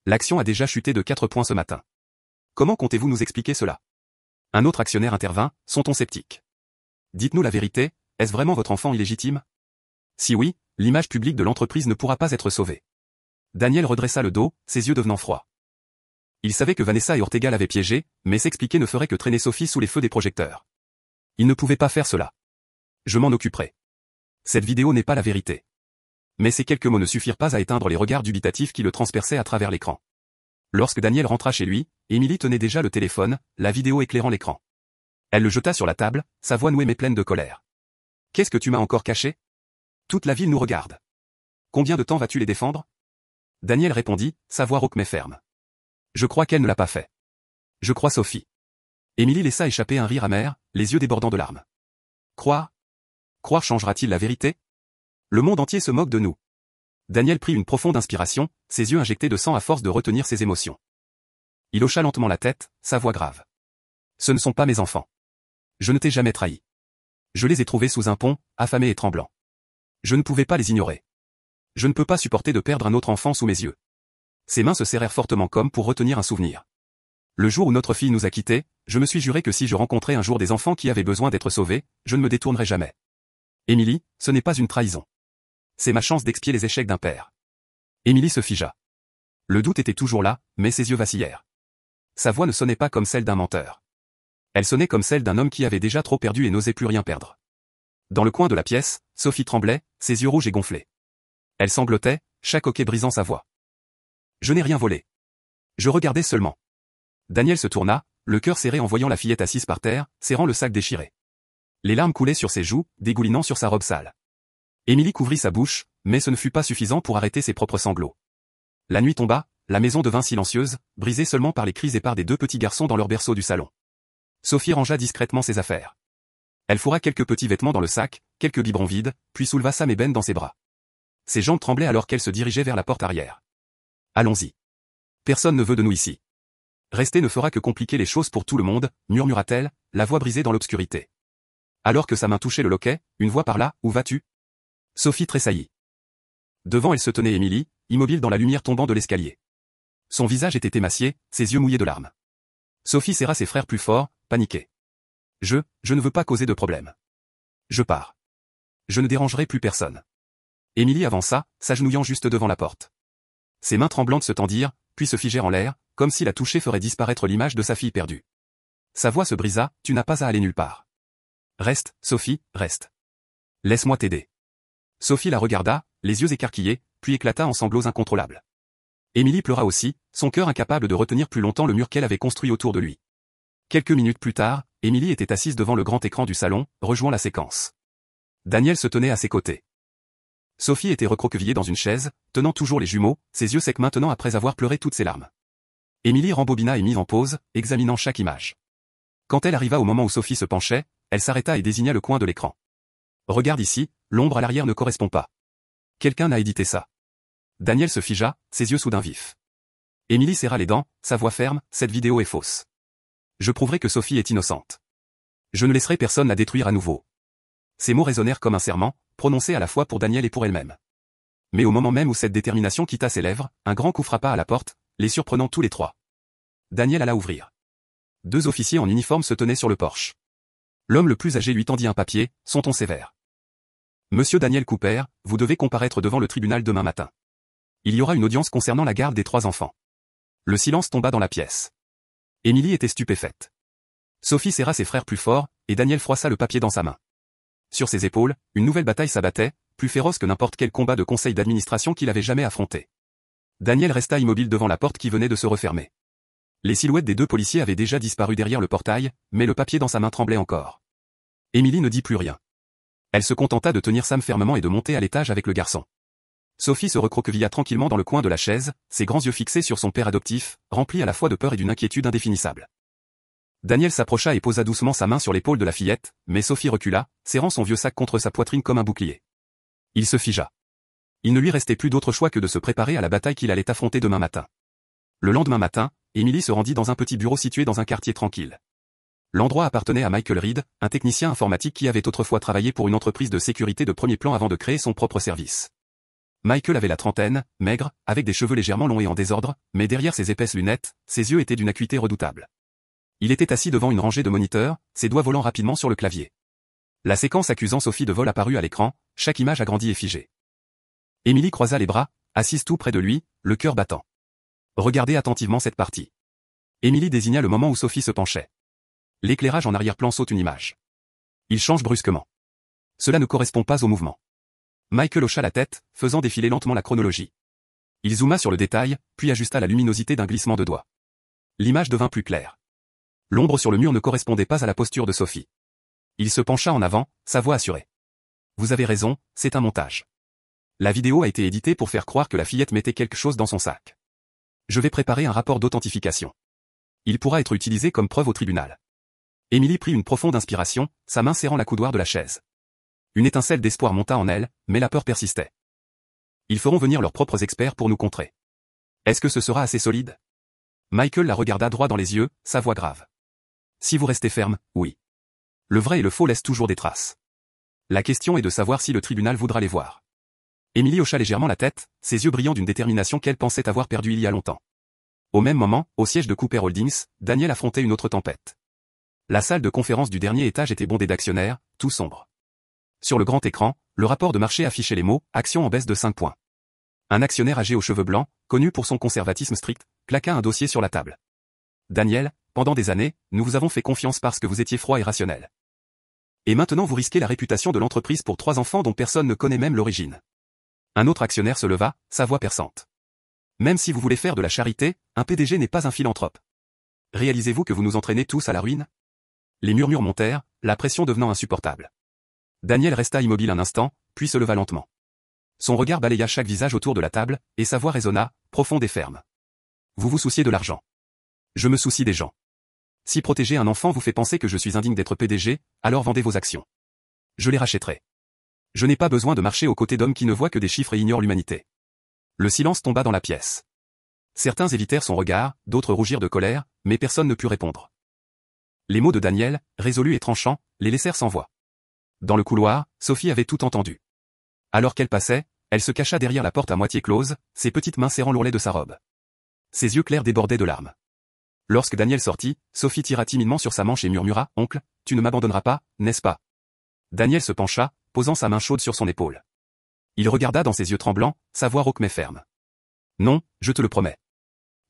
L'action a déjà chuté de 4 points ce matin. Comment comptez-vous nous expliquer cela ?» Un autre actionnaire intervint. « Sont-on sceptiques? Dites-nous la vérité, est-ce vraiment votre enfant illégitime? Si oui, l'image publique de l'entreprise ne pourra pas être sauvée. » Daniel redressa le dos, ses yeux devenant froids. Il savait que Vanessa et Ortega l'avaient piégé, mais s'expliquer ne ferait que traîner Sophie sous les feux des projecteurs. Il ne pouvait pas faire cela. « Je m'en occuperai. Cette vidéo n'est pas la vérité. » Mais ces quelques mots ne suffirent pas à éteindre les regards dubitatifs qui le transperçaient à travers l'écran. Lorsque Daniel rentra chez lui, Émilie tenait déjà le téléphone, la vidéo éclairant l'écran. Elle le jeta sur la table, sa voix nouée mais pleine de colère. « Qu'est-ce que tu m'as encore caché? Toute la ville nous regarde. Combien de temps vas-tu les défendre ?» Daniel répondit, sa voix rauque mais ferme. « Je crois qu'elle ne l'a pas fait. Je crois Sophie. » Émilie laissa échapper un rire amer, les yeux débordant de larmes. « Croire changera-t-il la vérité? Le monde entier se moque de nous. » Daniel prit une profonde inspiration, ses yeux injectés de sang à force de retenir ses émotions. Il hocha lentement la tête, sa voix grave. « Ce ne sont pas mes enfants. Je ne t'ai jamais trahi. Je les ai trouvés sous un pont, affamés et tremblants. Je ne pouvais pas les ignorer. Je ne peux pas supporter de perdre un autre enfant sous mes yeux. » Ses mains se serrèrent fortement comme pour retenir un souvenir. « Le jour où notre fille nous a quittés, je me suis juré que si je rencontrais un jour des enfants qui avaient besoin d'être sauvés, je ne me détournerais jamais. Émilie, ce n'est pas une trahison. C'est ma chance d'expier les échecs d'un père. » Émilie se figea. Le doute était toujours là, mais ses yeux vacillèrent. Sa voix ne sonnait pas comme celle d'un menteur. Elle sonnait comme celle d'un homme qui avait déjà trop perdu et n'osait plus rien perdre. Dans le coin de la pièce, Sophie tremblait, ses yeux rouges et gonflés. Elle sanglotait, chaque hoquet brisant sa voix. « Je n'ai rien volé. Je regardais seulement. » Daniel se tourna, le cœur serré en voyant la fillette assise par terre, serrant le sac déchiré. Les larmes coulaient sur ses joues, dégoulinant sur sa robe sale. Émilie couvrit sa bouche, mais ce ne fut pas suffisant pour arrêter ses propres sanglots. La nuit tomba, la maison devint silencieuse, brisée seulement par les cris épars des 2 petits garçons dans leur berceau du salon. Sophie rangea discrètement ses affaires. Elle fourra quelques petits vêtements dans le sac, quelques biberons vides, puis souleva Sam et Ben dans ses bras. Ses jambes tremblaient alors qu'elle se dirigeait vers la porte arrière. « Allons-y. Personne ne veut de nous ici. Rester ne fera que compliquer les choses pour tout le monde, murmura-t-elle, la voix brisée dans l'obscurité. Alors que sa main touchait le loquet, une voix parla, « Où vas-tu » Sophie tressaillit. Devant elle se tenait Émilie, immobile dans la lumière tombant de l'escalier. Son visage était émacié, ses yeux mouillés de larmes. Sophie serra ses frères plus fort, paniquée. « Je ne veux pas causer de problème. Je pars. Je ne dérangerai plus personne. » Émilie avança, s'agenouillant juste devant la porte. Ses mains tremblantes se tendirent, puis se figèrent en l'air, comme si la toucher ferait disparaître l'image de sa fille perdue. Sa voix se brisa, « Tu n'as pas à aller nulle part. Reste, Sophie, reste. Laisse-moi t'aider. » Sophie la regarda, les yeux écarquillés, puis éclata en sanglots incontrôlables. Émilie pleura aussi, son cœur incapable de retenir plus longtemps le mur qu'elle avait construit autour de lui. Quelques minutes plus tard, Émilie était assise devant le grand écran du salon, rejoint la séquence. Daniel se tenait à ses côtés. Sophie était recroquevillée dans une chaise, tenant toujours les jumeaux, ses yeux secs maintenant après avoir pleuré toutes ses larmes. Émilie rembobina et mit en pause, examinant chaque image. Quand elle arriva au moment où Sophie se penchait, elle s'arrêta et désigna le coin de l'écran. Regarde ici, l'ombre à l'arrière ne correspond pas. Quelqu'un a édité ça. Daniel se figea, ses yeux soudain vifs. Émilie serra les dents, sa voix ferme, cette vidéo est fausse. Je prouverai que Sophie est innocente. Je ne laisserai personne la détruire à nouveau. Ces mots résonnèrent comme un serment, prononcé à la fois pour Daniel et pour elle-même. Mais au moment même où cette détermination quitta ses lèvres, un grand coup frappa à la porte, les surprenant tous les trois. Daniel alla ouvrir. 2 officiers en uniforme se tenaient sur le porche. L'homme le plus âgé lui tendit un papier, son ton sévère. Monsieur Daniel Cooper, vous devez comparaître devant le tribunal demain matin. Il y aura une audience concernant la garde des 3 enfants. Le silence tomba dans la pièce. Émilie était stupéfaite. Sophie serra ses frères plus fort, et Daniel froissa le papier dans sa main. Sur ses épaules, une nouvelle bataille s'abattait, plus féroce que n'importe quel combat de conseil d'administration qu'il avait jamais affronté. Daniel resta immobile devant la porte qui venait de se refermer. Les silhouettes des 2 policiers avaient déjà disparu derrière le portail, mais le papier dans sa main tremblait encore. Émilie ne dit plus rien. Elle se contenta de tenir Sam fermement et de monter à l'étage avec le garçon. Sophie se recroquevilla tranquillement dans le coin de la chaise, ses grands yeux fixés sur son père adoptif, remplis à la fois de peur et d'une inquiétude indéfinissable. Daniel s'approcha et posa doucement sa main sur l'épaule de la fillette, mais Sophie recula, serrant son vieux sac contre sa poitrine comme un bouclier. Il se figea. Il ne lui restait plus d'autre choix que de se préparer à la bataille qu'il allait affronter demain matin. Le lendemain matin, Émilie se rendit dans un petit bureau situé dans un quartier tranquille. L'endroit appartenait à Michael Reed, un technicien informatique qui avait autrefois travaillé pour une entreprise de sécurité de premier plan avant de créer son propre service. Michael avait la trentaine, maigre, avec des cheveux légèrement longs et en désordre, mais derrière ses épaisses lunettes, ses yeux étaient d'une acuité redoutable. Il était assis devant une rangée de moniteurs, ses doigts volant rapidement sur le clavier. La séquence accusant Sophie de vol apparut à l'écran, chaque image agrandie et figée. Émilie croisa les bras, assise tout près de lui, le cœur battant. Regardez attentivement cette partie. Émilie désigna le moment où Sophie se penchait. L'éclairage en arrière-plan saute une image. Il change brusquement. Cela ne correspond pas au mouvement. Michael hocha la tête, faisant défiler lentement la chronologie. Il zooma sur le détail, puis ajusta la luminosité d'un glissement de doigt. L'image devint plus claire. L'ombre sur le mur ne correspondait pas à la posture de Sophie. Il se pencha en avant, sa voix assurée. Vous avez raison, c'est un montage. La vidéo a été éditée pour faire croire que la fillette mettait quelque chose dans son sac. Je vais préparer un rapport d'authentification. Il pourra être utilisé comme preuve au tribunal. Émilie prit une profonde inspiration, sa main serrant la coudoir de la chaise. Une étincelle d'espoir monta en elle, mais la peur persistait. Ils feront venir leurs propres experts pour nous contrer. Est-ce que ce sera assez solide? Michael la regarda droit dans les yeux, sa voix grave. Si vous restez ferme, oui. Le vrai et le faux laissent toujours des traces. La question est de savoir si le tribunal voudra les voir. Émilie hocha légèrement la tête, ses yeux brillant d'une détermination qu'elle pensait avoir perdue il y a longtemps. Au même moment, au siège de Cooper Holdings, Daniel affrontait une autre tempête. La salle de conférence du dernier étage était bondée d'actionnaires, tout sombre. Sur le grand écran, le rapport de marché affichait les mots « Action en baisse de 5 points ». Un actionnaire âgé aux cheveux blancs, connu pour son conservatisme strict, claqua un dossier sur la table. « Daniel, pendant des années, nous vous avons fait confiance parce que vous étiez froid et rationnel. Et maintenant vous risquez la réputation de l'entreprise pour 3 enfants dont personne ne connaît même l'origine. » Un autre actionnaire se leva, sa voix perçante. « Même si vous voulez faire de la charité, un PDG n'est pas un philanthrope. Réalisez-vous que vous nous entraînez tous à la ruine ?» Les murmures montèrent, la pression devenant insupportable. Daniel resta immobile un instant, puis se leva lentement. Son regard balaya chaque visage autour de la table, et sa voix résonna, profonde et ferme. « Vous vous souciez de l'argent. Je me soucie des gens. Si protéger un enfant vous fait penser que je suis indigne d'être PDG, alors vendez vos actions. Je les rachèterai. Je n'ai pas besoin de marcher aux côtés d'hommes qui ne voient que des chiffres et ignorent l'humanité. » Le silence tomba dans la pièce. Certains évitèrent son regard, d'autres rougirent de colère, mais personne ne put répondre. Les mots de Daniel, résolus et tranchants, les laissèrent sans voix. Dans le couloir, Sophie avait tout entendu. Alors qu'elle passait, elle se cacha derrière la porte à moitié close, ses petites mains serrant l'ourlet de sa robe. Ses yeux clairs débordaient de larmes. Lorsque Daniel sortit, Sophie tira timidement sur sa manche et murmura « Oncle, tu ne m'abandonneras pas, n'est-ce pas ?» Daniel se pencha, posant sa main chaude sur son épaule. Il regarda dans ses yeux tremblants, sa voix rauque mais ferme. « Non, je te le promets. »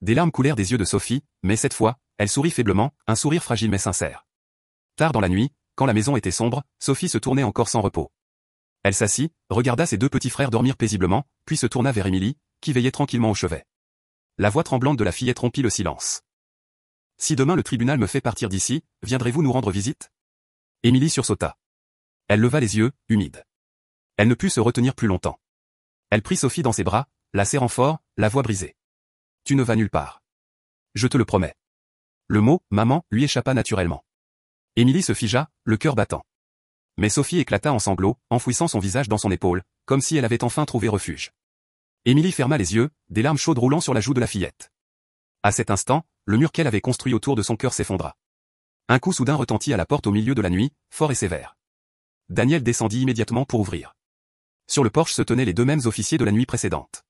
Des larmes coulèrent des yeux de Sophie, mais cette fois, elle sourit faiblement, un sourire fragile mais sincère. Tard dans la nuit, quand la maison était sombre, Sophie se tournait encore sans repos. Elle s'assit, regarda ses 2 petits frères dormir paisiblement, puis se tourna vers Émilie, qui veillait tranquillement au chevet. La voix tremblante de la fillette rompit le silence. « Si demain le tribunal me fait partir d'ici, viendrez-vous nous rendre visite ?» Émilie sursauta. Elle leva les yeux, humide. Elle ne put se retenir plus longtemps. Elle prit Sophie dans ses bras, la serrant fort, la voix brisée. « Tu ne vas nulle part. Je te le promets. » Le mot « maman » lui échappa naturellement. Émilie se figea, le cœur battant. Mais Sophie éclata en sanglots, enfouissant son visage dans son épaule, comme si elle avait enfin trouvé refuge. Émilie ferma les yeux, des larmes chaudes roulant sur la joue de la fillette. À cet instant, le mur qu'elle avait construit autour de son cœur s'effondra. Un coup soudain retentit à la porte au milieu de la nuit, fort et sévère. Daniel descendit immédiatement pour ouvrir. Sur le porche se tenaient les deux mêmes officiers de la nuit précédente.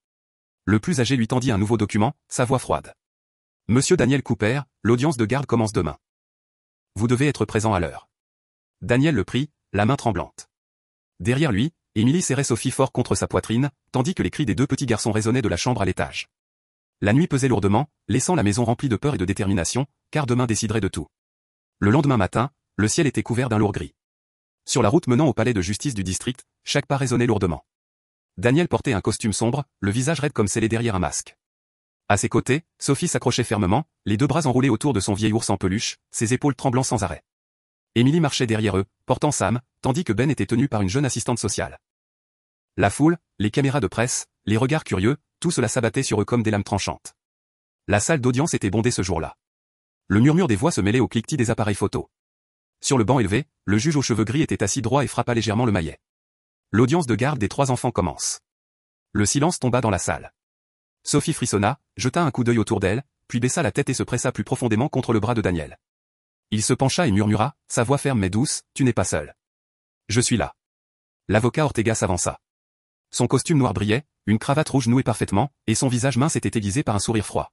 Le plus âgé lui tendit un nouveau document, sa voix froide. Monsieur Daniel Cooper, l'audience de garde commence demain. Vous devez être présent à l'heure. Daniel le prit, la main tremblante. Derrière lui, Émilie serrait Sophie fort contre sa poitrine, tandis que les cris des deux petits garçons résonnaient de la chambre à l'étage. La nuit pesait lourdement, laissant la maison remplie de peur et de détermination, car demain déciderait de tout. Le lendemain matin, le ciel était couvert d'un lourd gris. Sur la route menant au palais de justice du district, chaque pas résonnait lourdement. Daniel portait un costume sombre, le visage raide comme scellé derrière un masque. À ses côtés, Sophie s'accrochait fermement, les deux bras enroulés autour de son vieil ours en peluche, ses épaules tremblant sans arrêt. Émilie marchait derrière eux, portant Sam, tandis que Ben était tenu par une jeune assistante sociale. La foule, les caméras de presse, les regards curieux, tout cela s'abattait sur eux comme des lames tranchantes. La salle d'audience était bondée ce jour-là. Le murmure des voix se mêlait au cliquetis des appareils photo. Sur le banc élevé, le juge aux cheveux gris était assis droit et frappa légèrement le maillet. L'audience de garde des trois enfants commence. Le silence tomba dans la salle. Sophie frissonna, jeta un coup d'œil autour d'elle, puis baissa la tête et se pressa plus profondément contre le bras de Daniel. Il se pencha et murmura, sa voix ferme mais douce, « Tu n'es pas seul. Je suis là. » L'avocat Ortega s'avança. Son costume noir brillait, une cravate rouge nouée parfaitement, et son visage mince était aiguisé par un sourire froid.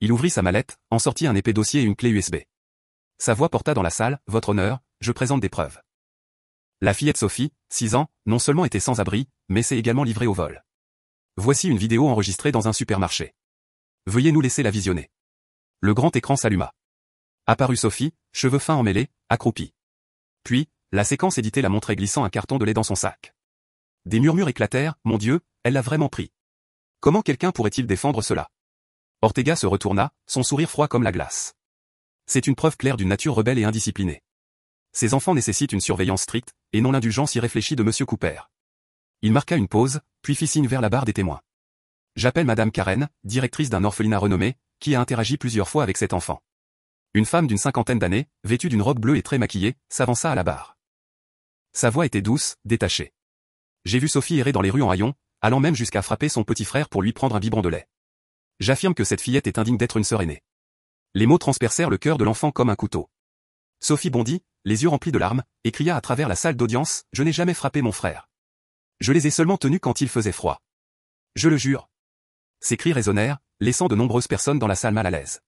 Il ouvrit sa mallette, en sortit un épais dossier et une clé USB. Sa voix porta dans la salle, « Votre honneur, je présente des preuves. » La fillette Sophie, 6 ans, non seulement était sans abri, mais s'est également livrée au vol. Voici une vidéo enregistrée dans un supermarché. Veuillez nous laisser la visionner. Le grand écran s'alluma. Apparut Sophie, cheveux fins emmêlés, accroupie. Puis, la séquence éditée la montrait glissant un carton de lait dans son sac. Des murmures éclatèrent, « Mon Dieu, elle l'a vraiment pris. Comment quelqu'un pourrait-il défendre cela ?» Ortega se retourna, son sourire froid comme la glace. C'est une preuve claire d'une nature rebelle et indisciplinée. Ces enfants nécessitent une surveillance stricte, et non l'indulgence irréfléchie de Monsieur Cooper. Il marqua une pause, puis fit signe vers la barre des témoins. J'appelle Madame Karen, directrice d'un orphelinat renommé, qui a interagi plusieurs fois avec cet enfant. Une femme d'une 50aine d'années, vêtue d'une robe bleue et très maquillée, s'avança à la barre. Sa voix était douce, détachée. J'ai vu Sophie errer dans les rues en haillons, allant même jusqu'à frapper son petit frère pour lui prendre un biberon de lait. J'affirme que cette fillette est indigne d'être une sœur aînée. Les mots transpercèrent le cœur de l'enfant comme un couteau. Sophie bondit, les yeux remplis de larmes, et cria à travers la salle d'audience, « Je n'ai jamais frappé mon frère. Je les ai seulement tenus quand il faisait froid. Je le jure. » Ces cris résonnèrent, laissant de nombreuses personnes dans la salle mal à l'aise.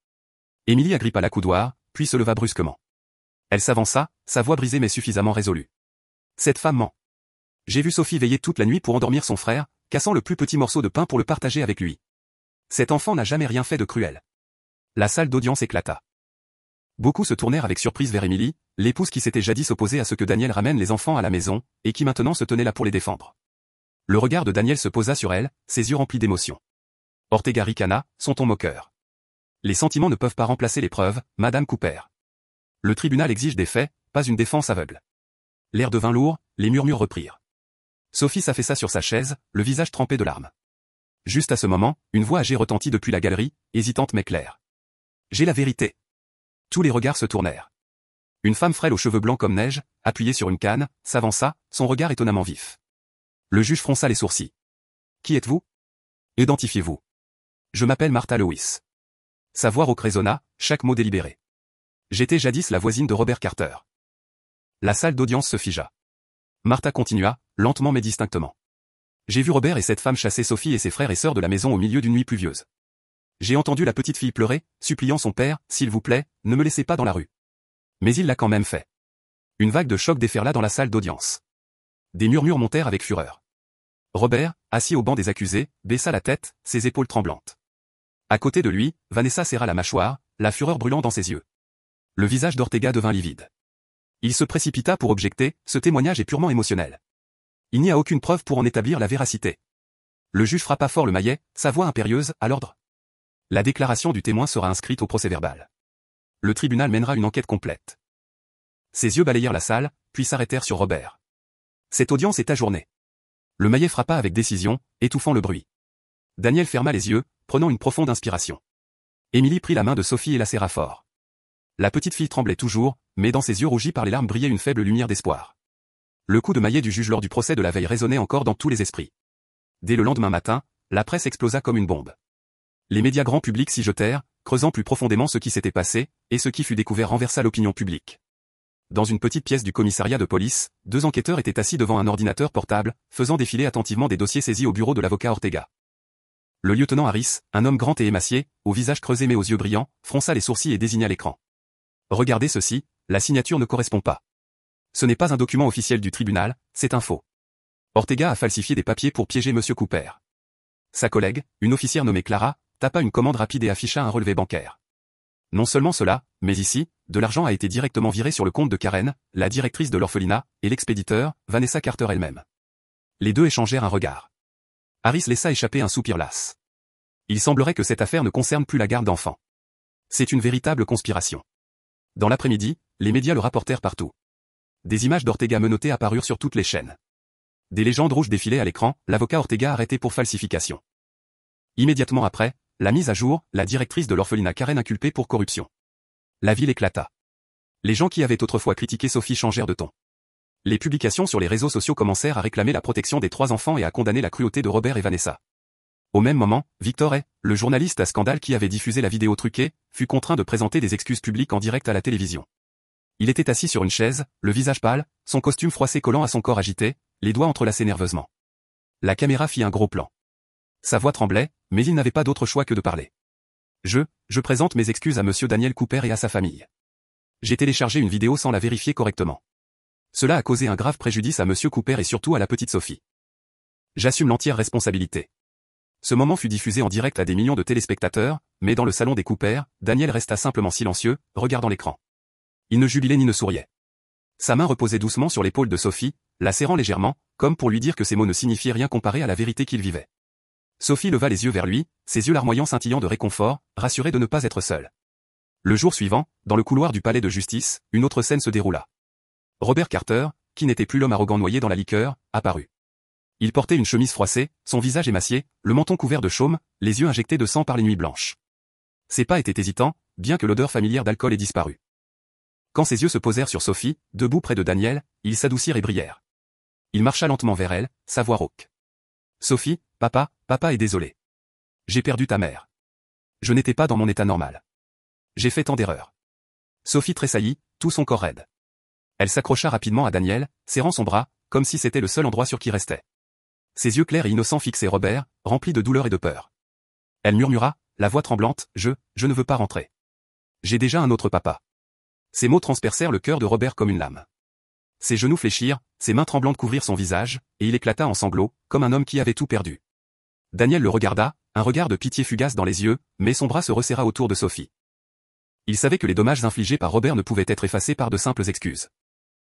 Émilie agrippa l'accoudoir, puis se leva brusquement. Elle s'avança, sa voix brisée mais suffisamment résolue. Cette femme ment. J'ai vu Sophie veiller toute la nuit pour endormir son frère, cassant le plus petit morceau de pain pour le partager avec lui. Cet enfant n'a jamais rien fait de cruel. La salle d'audience éclata. Beaucoup se tournèrent avec surprise vers Émilie, l'épouse qui s'était jadis opposée à ce que Daniel ramène les enfants à la maison, et qui maintenant se tenait là pour les défendre. Le regard de Daniel se posa sur elle, ses yeux remplis d'émotion. Ortega ricana, son ton moqueur. Les sentiments ne peuvent pas remplacer les preuves, Madame Cooper. Le tribunal exige des faits, pas une défense aveugle. L'air devint lourd, les murmures reprirent. Sophie s'affaissa sur sa chaise, le visage trempé de larmes. Juste à ce moment, une voix âgée retentit depuis la galerie, hésitante mais claire. J'ai la vérité. Tous les regards se tournèrent. Une femme frêle aux cheveux blancs comme neige, appuyée sur une canne, s'avança, son regard étonnamment vif. Le juge fronça les sourcils. Qui êtes-vous? Identifiez-vous. Je m'appelle Martha Lewis. Sa voix rauque résonna, chaque mot délibéré. J'étais jadis la voisine de Robert Carter. La salle d'audience se figea. Martha continua, lentement mais distinctement. J'ai vu Robert et cette femme chasser Sophie et ses frères et sœurs de la maison au milieu d'une nuit pluvieuse. J'ai entendu la petite fille pleurer, suppliant son père, s'il vous plaît, ne me laissez pas dans la rue. Mais il l'a quand même fait. Une vague de choc déferla dans la salle d'audience. Des murmures montèrent avec fureur. Robert, assis au banc des accusés, baissa la tête, ses épaules tremblantes. À côté de lui, Vanessa serra la mâchoire, la fureur brûlant dans ses yeux. Le visage d'Ortega devint livide. Il se précipita pour objecter, ce témoignage est purement émotionnel. Il n'y a aucune preuve pour en établir la véracité. Le juge frappa fort le maillet, sa voix impérieuse, à l'ordre. La déclaration du témoin sera inscrite au procès-verbal. Le tribunal mènera une enquête complète. Ses yeux balayèrent la salle, puis s'arrêtèrent sur Robert. Cette audience est ajournée. Le maillet frappa avec décision, étouffant le bruit. Daniel ferma les yeux, prenant une profonde inspiration. Émilie prit la main de Sophie et la serra fort. La petite fille tremblait toujours, mais dans ses yeux rougis par les larmes brillait une faible lumière d'espoir. Le coup de maillet du juge lors du procès de la veille résonnait encore dans tous les esprits. Dès le lendemain matin, la presse explosa comme une bombe. Les médias grand public s'y jetèrent, creusant plus profondément ce qui s'était passé, et ce qui fut découvert renversa l'opinion publique. Dans une petite pièce du commissariat de police, 2 enquêteurs étaient assis devant un ordinateur portable, faisant défiler attentivement des dossiers saisis au bureau de l'avocat Ortega. Le lieutenant Harris, un homme grand et émacié, au visage creusé mais aux yeux brillants, fronça les sourcils et désigna l'écran. Regardez ceci, la signature ne correspond pas. Ce n'est pas un document officiel du tribunal, c'est un faux. Ortega a falsifié des papiers pour piéger M. Cooper. Sa collègue, une officière nommée Clara, tapa une commande rapide et afficha un relevé bancaire. Non seulement cela, mais ici, de l'argent a été directement viré sur le compte de Karen, la directrice de l'orphelinat, et l'expéditeur, Vanessa Carter elle-même. Les deux échangèrent un regard. Harris laissa échapper un soupir las. Il semblerait que cette affaire ne concerne plus la garde d'enfants. C'est une véritable conspiration. Dans l'après-midi, les médias le rapportèrent partout. Des images d'Ortega menottées apparurent sur toutes les chaînes. Des légendes rouges défilaient à l'écran, l'avocat Ortega arrêté pour falsification. Immédiatement après, la mise à jour, la directrice de l'orphelinat Karen inculpée pour corruption. La ville éclata. Les gens qui avaient autrefois critiqué Sophie changèrent de ton. Les publications sur les réseaux sociaux commencèrent à réclamer la protection des 3 enfants et à condamner la cruauté de Robert et Vanessa. Au même moment, Victor Hay, le journaliste à scandale qui avait diffusé la vidéo truquée, fut contraint de présenter des excuses publiques en direct à la télévision. Il était assis sur une chaise, le visage pâle, son costume froissé collant à son corps agité, les doigts entrelacés nerveusement. La caméra fit un gros plan. Sa voix tremblait, mais il n'avait pas d'autre choix que de parler. Je présente mes excuses à Monsieur Daniel Cooper et à sa famille. J'ai téléchargé une vidéo sans la vérifier correctement. Cela a causé un grave préjudice à Monsieur Cooper et surtout à la petite Sophie. J'assume l'entière responsabilité. Ce moment fut diffusé en direct à des millions de téléspectateurs, mais dans le salon des Cooper, Daniel resta simplement silencieux, regardant l'écran. Il ne jubilait ni ne souriait. Sa main reposait doucement sur l'épaule de Sophie, la serrant légèrement, comme pour lui dire que ces mots ne signifiaient rien comparé à la vérité qu'il vivait. Sophie leva les yeux vers lui, ses yeux larmoyants scintillant de réconfort, rassurée de ne pas être seule. Le jour suivant, dans le couloir du palais de justice, une autre scène se déroula. Robert Carter, qui n'était plus l'homme arrogant noyé dans la liqueur, apparut. Il portait une chemise froissée, son visage émacié, le menton couvert de chaume, les yeux injectés de sang par les nuits blanches. Ses pas étaient hésitants, bien que l'odeur familière d'alcool ait disparu. Quand ses yeux se posèrent sur Sophie, debout près de Daniel, ils s'adoucirent et brillèrent. Il marcha lentement vers elle, sa voix rauque. « Sophie, papa est désolé. J'ai perdu ta mère. Je n'étais pas dans mon état normal. J'ai fait tant d'erreurs. » Sophie tressaillit, tout son corps raide. Elle s'accrocha rapidement à Daniel, serrant son bras, comme si c'était le seul endroit sur qui restait. Ses yeux clairs et innocents fixaient Robert, remplis de douleur et de peur. Elle murmura, la voix tremblante, je ne veux pas rentrer. J'ai déjà un autre papa. Ces mots transpercèrent le cœur de Robert comme une lame. Ses genoux fléchirent, ses mains tremblantes couvrirent son visage, et il éclata en sanglots, comme un homme qui avait tout perdu. Daniel le regarda, un regard de pitié fugace dans les yeux, mais son bras se resserra autour de Sophie. Il savait que les dommages infligés par Robert ne pouvaient être effacés par de simples excuses.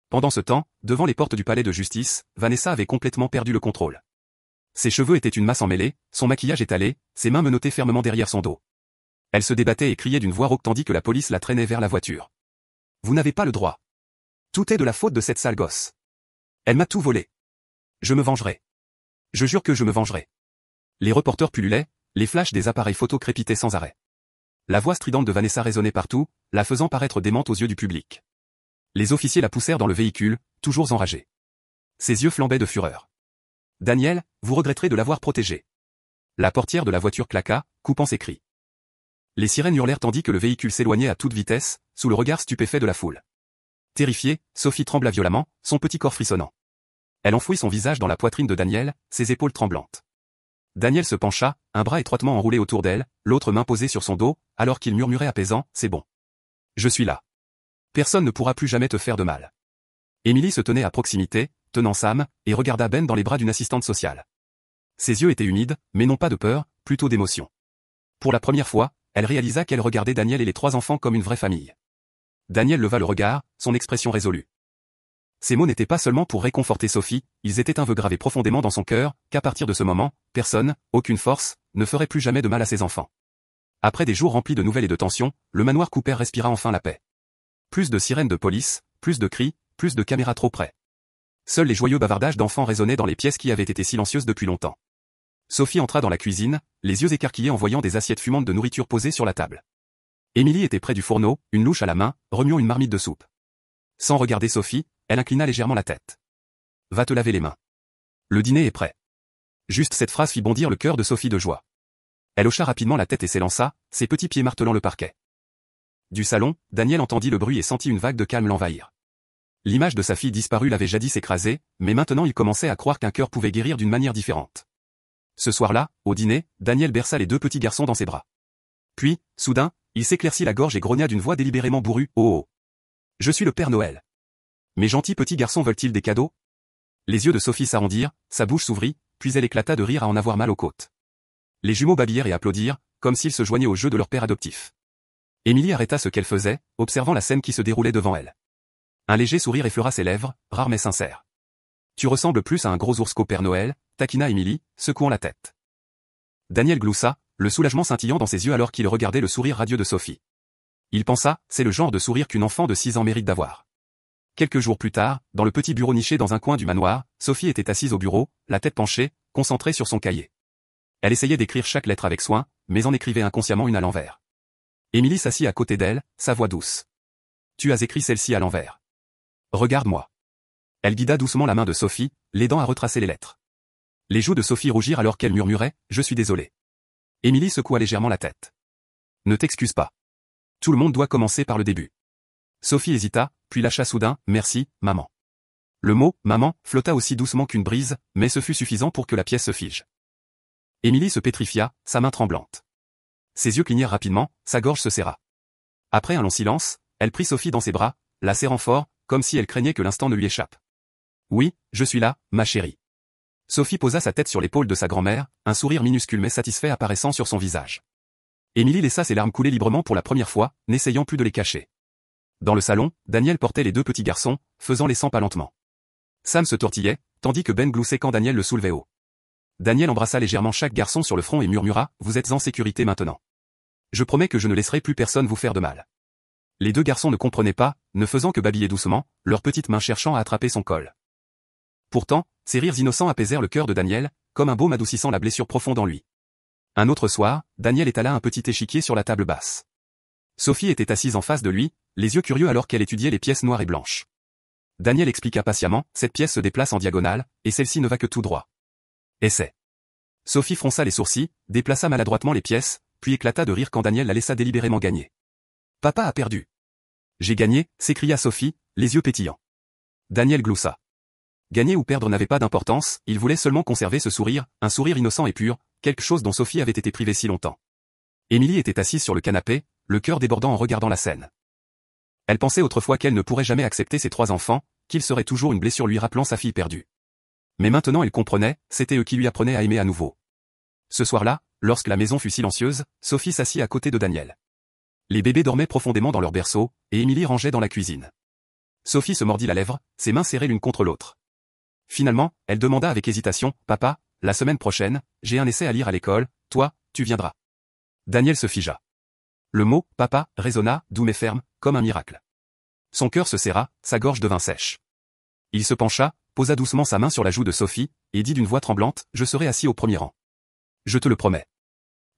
Pendant ce temps, devant les portes du palais de justice, Vanessa avait complètement perdu le contrôle. Ses cheveux étaient une masse emmêlée, son maquillage étalé, ses mains menottaient fermement derrière son dos. Elle se débattait et criait d'une voix rauque tandis que la police la traînait vers la voiture. « Vous n'avez pas le droit. Tout est de la faute de cette sale gosse. Elle m'a tout volé. Je me vengerai. Je jure que je me vengerai. » Les reporters pullulaient, les flashs des appareils photo crépitaient sans arrêt. La voix stridente de Vanessa résonnait partout, la faisant paraître démente aux yeux du public. Les officiers la poussèrent dans le véhicule, toujours enragés. Ses yeux flambaient de fureur. « Daniel, vous regretterez de l'avoir protégé. » La portière de la voiture claqua, coupant ses cris. Les sirènes hurlèrent tandis que le véhicule s'éloignait à toute vitesse, sous le regard stupéfait de la foule. Terrifiée, Sophie trembla violemment, son petit corps frissonnant. Elle enfouit son visage dans la poitrine de Daniel, ses épaules tremblantes. Daniel se pencha, un bras étroitement enroulé autour d'elle, l'autre main posée sur son dos, alors qu'il murmurait apaisant, « C'est bon. Je suis là. Personne ne pourra plus jamais te faire de mal. » Émilie se tenait à proximité, tenant Sam, et regarda Ben dans les bras d'une assistante sociale. Ses yeux étaient humides, mais non pas de peur, plutôt d'émotion. Pour la première fois, elle réalisa qu'elle regardait Daniel et les 3 enfants comme une vraie famille. Daniel leva le regard, son expression résolue. Ces mots n'étaient pas seulement pour réconforter Sophie, ils étaient un vœu gravé profondément dans son cœur, qu'à partir de ce moment, personne, aucune force, ne ferait plus jamais de mal à ses enfants. Après des jours remplis de nouvelles et de tensions, le manoir Cooper respira enfin la paix. Plus de sirènes de police, plus de cris, plus de caméras trop près. Seuls les joyeux bavardages d'enfants résonnaient dans les pièces qui avaient été silencieuses depuis longtemps. Sophie entra dans la cuisine, les yeux écarquillés en voyant des assiettes fumantes de nourriture posées sur la table. Émilie était près du fourneau, une louche à la main, remuant une marmite de soupe. Sans regarder Sophie, elle inclina légèrement la tête. va te laver les mains. Le dîner est prêt. Juste cette phrase fit bondir le cœur de Sophie de joie. Elle hocha rapidement la tête et s'élança, ses petits pieds martelant le parquet. Du salon, Daniel entendit le bruit et sentit une vague de calme l'envahir. L'image de sa fille disparue l'avait jadis écrasé, mais maintenant il commençait à croire qu'un cœur pouvait guérir d'une manière différente. Ce soir-là, au dîner, Daniel berça les deux petits garçons dans ses bras. Puis, soudain, il s'éclaircit la gorge et grogna d'une voix délibérément bourrue, « Oh oh! Je suis le Père Noël. Mes gentils petits garçons veulent-ils des cadeaux ?» Les yeux de Sophie s'arrondirent, sa bouche s'ouvrit, puis elle éclata de rire à en avoir mal aux côtes. Les jumeaux babillèrent et applaudirent, comme s'ils se joignaient au jeu de leur père adoptif. Émilie arrêta ce qu'elle faisait, observant la scène qui se déroulait devant elle. Un léger sourire effleura ses lèvres, rare mais sincère. « Tu ressembles plus à un gros ours qu'au Père Noël », taquina Émilie, secouant la tête. Daniel gloussa, le soulagement scintillant dans ses yeux alors qu'il regardait le sourire radieux de Sophie. Il pensa, c'est le genre de sourire qu'une enfant de 6 ans mérite d'avoir. Quelques jours plus tard, dans le petit bureau niché dans un coin du manoir, Sophie était assise au bureau, la tête penchée, concentrée sur son cahier. Elle essayait d'écrire chaque lettre avec soin, mais en écrivait inconsciemment une à l'envers. Émilie s'assit à côté d'elle, sa voix douce. « Tu as écrit celle-ci à l'envers. Regarde-moi. » Elle guida doucement la main de Sophie, l'aidant à retracer les lettres. Les joues de Sophie rougirent alors qu'elle murmurait « Je suis désolée. » Émilie secoua légèrement la tête. « Ne t'excuse pas. Tout le monde doit commencer par le début. » Sophie hésita, puis lâcha soudain « Merci, maman. » Le mot « maman » flotta aussi doucement qu'une brise, mais ce fut suffisant pour que la pièce se fige. Émilie se pétrifia, sa main tremblante. Ses yeux clignèrent rapidement, sa gorge se serra. Après un long silence, elle prit Sophie dans ses bras, la serrant fort, comme si elle craignait que l'instant ne lui échappe. « Oui, je suis là, ma chérie. » Sophie posa sa tête sur l'épaule de sa grand-mère, un sourire minuscule mais satisfait apparaissant sur son visage. Émilie laissa ses larmes couler librement pour la première fois, n'essayant plus de les cacher. Dans le salon, Daniel portait les deux petits garçons, faisant les 100 pas lentement. Sam se tortillait, tandis que Ben gloussait quand Daniel le soulevait haut. Daniel embrassa légèrement chaque garçon sur le front et murmura « Vous êtes en sécurité maintenant. Je promets que je ne laisserai plus personne vous faire de mal. » Les deux garçons ne comprenaient pas, ne faisant que babiller doucement, leurs petites mains cherchant à attraper son col. Pourtant, ces rires innocents apaisèrent le cœur de Daniel, comme un baume adoucissant la blessure profonde en lui. Un autre soir, Daniel étala un petit échiquier sur la table basse. Sophie était assise en face de lui, les yeux curieux alors qu'elle étudiait les pièces noires et blanches. Daniel expliqua patiemment, cette pièce se déplace en diagonale, et celle-ci ne va que tout droit. Essaie. Sophie fronça les sourcils, déplaça maladroitement les pièces, puis éclata de rire quand Daniel la laissa délibérément gagner. Papa a perdu. J'ai gagné, s'écria Sophie, les yeux pétillants. Daniel gloussa. Gagner ou perdre n'avait pas d'importance, il voulait seulement conserver ce sourire, un sourire innocent et pur, quelque chose dont Sophie avait été privée si longtemps. Émilie était assise sur le canapé, le cœur débordant en regardant la scène. Elle pensait autrefois qu'elle ne pourrait jamais accepter ses 3 enfants, qu'il serait toujours une blessure lui rappelant sa fille perdue. Mais maintenant elle comprenait, c'était eux qui lui apprenaient à aimer à nouveau. Ce soir-là, lorsque la maison fut silencieuse, Sophie s'assit à côté de Daniel. Les bébés dormaient profondément dans leur berceau, et Émilie rangeait dans la cuisine. Sophie se mordit la lèvre, ses mains serrées l'une contre l'autre. Finalement, elle demanda avec hésitation, « Papa, la semaine prochaine, j'ai un essai à lire à l'école, toi, tu viendras. » Daniel se figea. Le mot « papa » résonna, doux mais ferme, comme un miracle. Son cœur se serra, sa gorge devint sèche. Il se pencha, posa doucement sa main sur la joue de Sophie, et dit d'une voix tremblante, « Je serai assis au premier rang. Je te le promets. »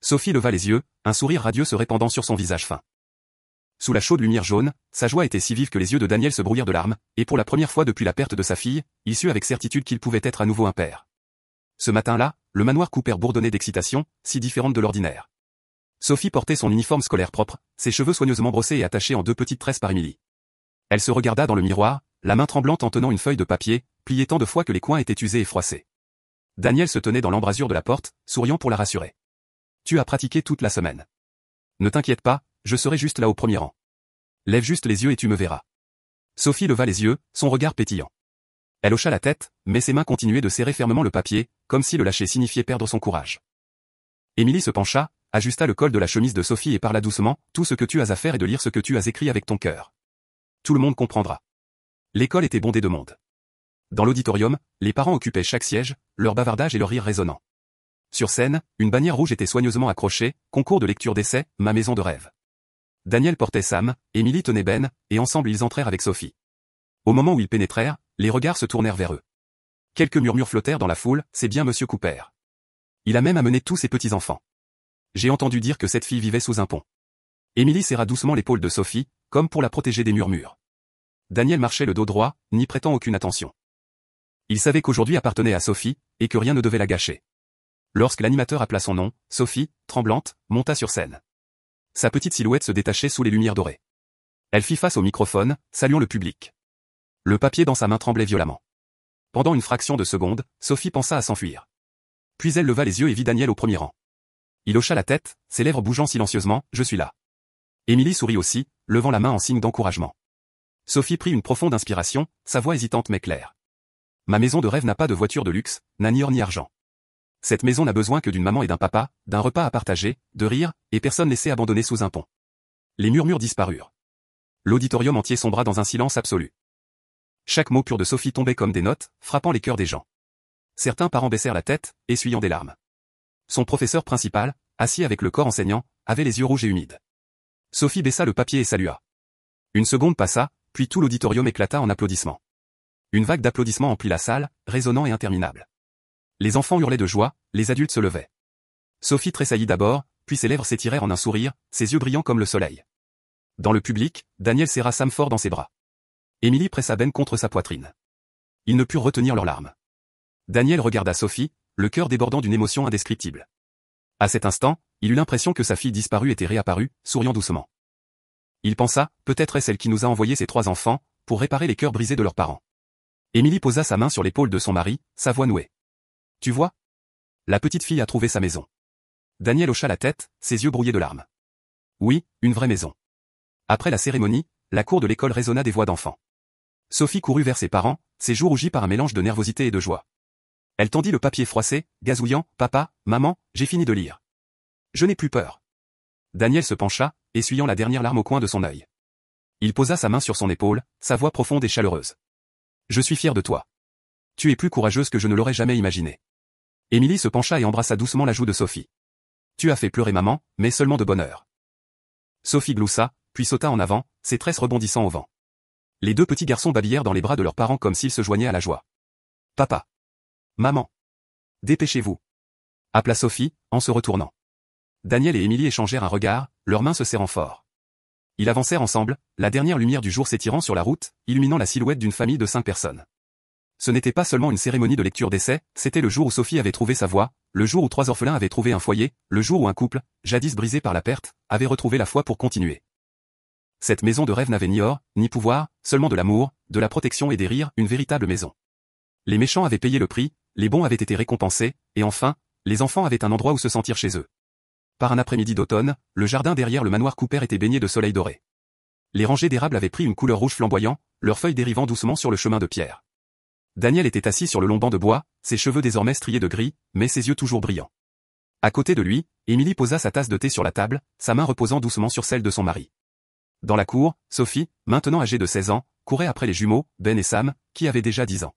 Sophie leva les yeux, un sourire radieux se répandant sur son visage fin. Sous la chaude lumière jaune, sa joie était si vive que les yeux de Daniel se brouillèrent de larmes, et pour la première fois depuis la perte de sa fille, il sut avec certitude qu'il pouvait être à nouveau un père. Ce matin-là, le manoir Cooper bourdonnait d'excitation, si différente de l'ordinaire. Sophie portait son uniforme scolaire propre, ses cheveux soigneusement brossés et attachés en 2 petites tresses par Émilie. Elle se regarda dans le miroir, la main tremblante en tenant une feuille de papier, pliée tant de fois que les coins étaient usés et froissés. Daniel se tenait dans l'embrasure de la porte, souriant pour la rassurer. « Tu as pratiqué toute la semaine. Ne t'inquiète pas, je serai juste là au premier rang. Lève juste les yeux et tu me verras. » Sophie leva les yeux, son regard pétillant. Elle hocha la tête, mais ses mains continuaient de serrer fermement le papier, comme si le lâcher signifiait perdre son courage. Émilie se pencha, ajusta le col de la chemise de Sophie et parla doucement, « Tout ce que tu as à faire est de lire ce que tu as écrit avec ton cœur. Tout le monde comprendra. » L'école était bondée de monde. Dans l'auditorium, les parents occupaient chaque siège, leur bavardage et leur rire résonnant. Sur scène, une bannière rouge était soigneusement accrochée, concours de lecture d'essai, ma maison de rêve. Daniel portait Sam, Émilie tenait Ben, et ensemble ils entrèrent avec Sophie. Au moment où ils pénétrèrent, les regards se tournèrent vers eux. Quelques murmures flottèrent dans la foule, c'est bien Monsieur Cooper. Il a même amené tous ses petits-enfants. J'ai entendu dire que cette fille vivait sous un pont. Émilie serra doucement l'épaule de Sophie, comme pour la protéger des murmures. Daniel marchait le dos droit, n'y prêtant aucune attention. Il savait qu'aujourd'hui appartenait à Sophie, et que rien ne devait la gâcher. Lorsque l'animateur appela son nom, Sophie, tremblante, monta sur scène. Sa petite silhouette se détachait sous les lumières dorées. Elle fit face au microphone, saluant le public. Le papier dans sa main tremblait violemment. Pendant une fraction de seconde, Sophie pensa à s'enfuir. Puis elle leva les yeux et vit Daniel au premier rang. Il hocha la tête, ses lèvres bougeant silencieusement, « Je suis là ». Émilie sourit aussi, levant la main en signe d'encouragement. Sophie prit une profonde inspiration, sa voix hésitante mais claire. « Ma maison de rêve n'a pas de voiture de luxe, n'a ni or ni argent. Cette maison n'a besoin que d'une maman et d'un papa, d'un repas à partager, de rire, et personne laissé abandonné sous un pont. » Les murmures disparurent. L'auditorium entier sombra dans un silence absolu. Chaque mot pur de Sophie tombait comme des notes, frappant les cœurs des gens. Certains parents baissèrent la tête, essuyant des larmes. Son professeur principal, assis avec le corps enseignant, avait les yeux rouges et humides. Sophie baissa le papier et salua. Une seconde passa, puis tout l'auditorium éclata en applaudissements. Une vague d'applaudissements emplit la salle, résonnant et interminable. Les enfants hurlaient de joie, les adultes se levaient. Sophie tressaillit d'abord, puis ses lèvres s'étirèrent en un sourire, ses yeux brillants comme le soleil. Dans le public, Daniel serra Sam fort dans ses bras. Émilie pressa Ben contre sa poitrine. Ils ne purent retenir leurs larmes. Daniel regarda Sophie, le cœur débordant d'une émotion indescriptible. À cet instant, il eut l'impression que sa fille disparue était réapparue, souriant doucement. Il pensa, peut-être est-ce elle qui nous a envoyé ces 3 enfants, pour réparer les cœurs brisés de leurs parents. Émilie posa sa main sur l'épaule de son mari, sa voix nouée. Tu vois? La petite fille a trouvé sa maison. Daniel hocha la tête, ses yeux brouillés de larmes. Oui, une vraie maison. Après la cérémonie, la cour de l'école résonna des voix d'enfants. Sophie courut vers ses parents, ses joues rougies par un mélange de nervosité et de joie. Elle tendit le papier froissé, gazouillant, « Papa, maman, j'ai fini de lire. Je n'ai plus peur. » Daniel se pencha, essuyant la dernière larme au coin de son œil. Il posa sa main sur son épaule, sa voix profonde et chaleureuse. « Je suis fier de toi. Tu es plus courageuse que je ne l'aurais jamais imaginé. » Émilie se pencha et embrassa doucement la joue de Sophie. « Tu as fait pleurer maman, mais seulement de bonheur. » Sophie gloussa, puis sauta en avant, ses tresses rebondissant au vent. Les 2 petits garçons babillèrent dans les bras de leurs parents comme s'ils se joignaient à la joie. « Papa. Maman. Dépêchez-vous. » appela Sophie, en se retournant. Daniel et Émilie échangèrent un regard, leurs mains se serrant fort. Ils avancèrent ensemble, la dernière lumière du jour s'étirant sur la route, illuminant la silhouette d'une famille de 5 personnes. Ce n'était pas seulement une cérémonie de lecture d'essai, c'était le jour où Sophie avait trouvé sa voie, le jour où 3 orphelins avaient trouvé un foyer, le jour où un couple, jadis brisé par la perte, avait retrouvé la foi pour continuer. Cette maison de rêve n'avait ni or, ni pouvoir, seulement de l'amour, de la protection et des rires, une véritable maison. Les méchants avaient payé le prix, les bons avaient été récompensés, et enfin, les enfants avaient un endroit où se sentir chez eux. Par un après-midi d'automne, le jardin derrière le manoir Cooper était baigné de soleil doré. Les rangées d'érables avaient pris une couleur rouge flamboyant, leurs feuilles dérivant doucement sur le chemin de pierre. Daniel était assis sur le long banc de bois, ses cheveux désormais striés de gris, mais ses yeux toujours brillants. À côté de lui, Émilie posa sa tasse de thé sur la table, sa main reposant doucement sur celle de son mari. Dans la cour, Sophie, maintenant âgée de 16 ans, courait après les jumeaux, Ben et Sam, qui avaient déjà 10 ans.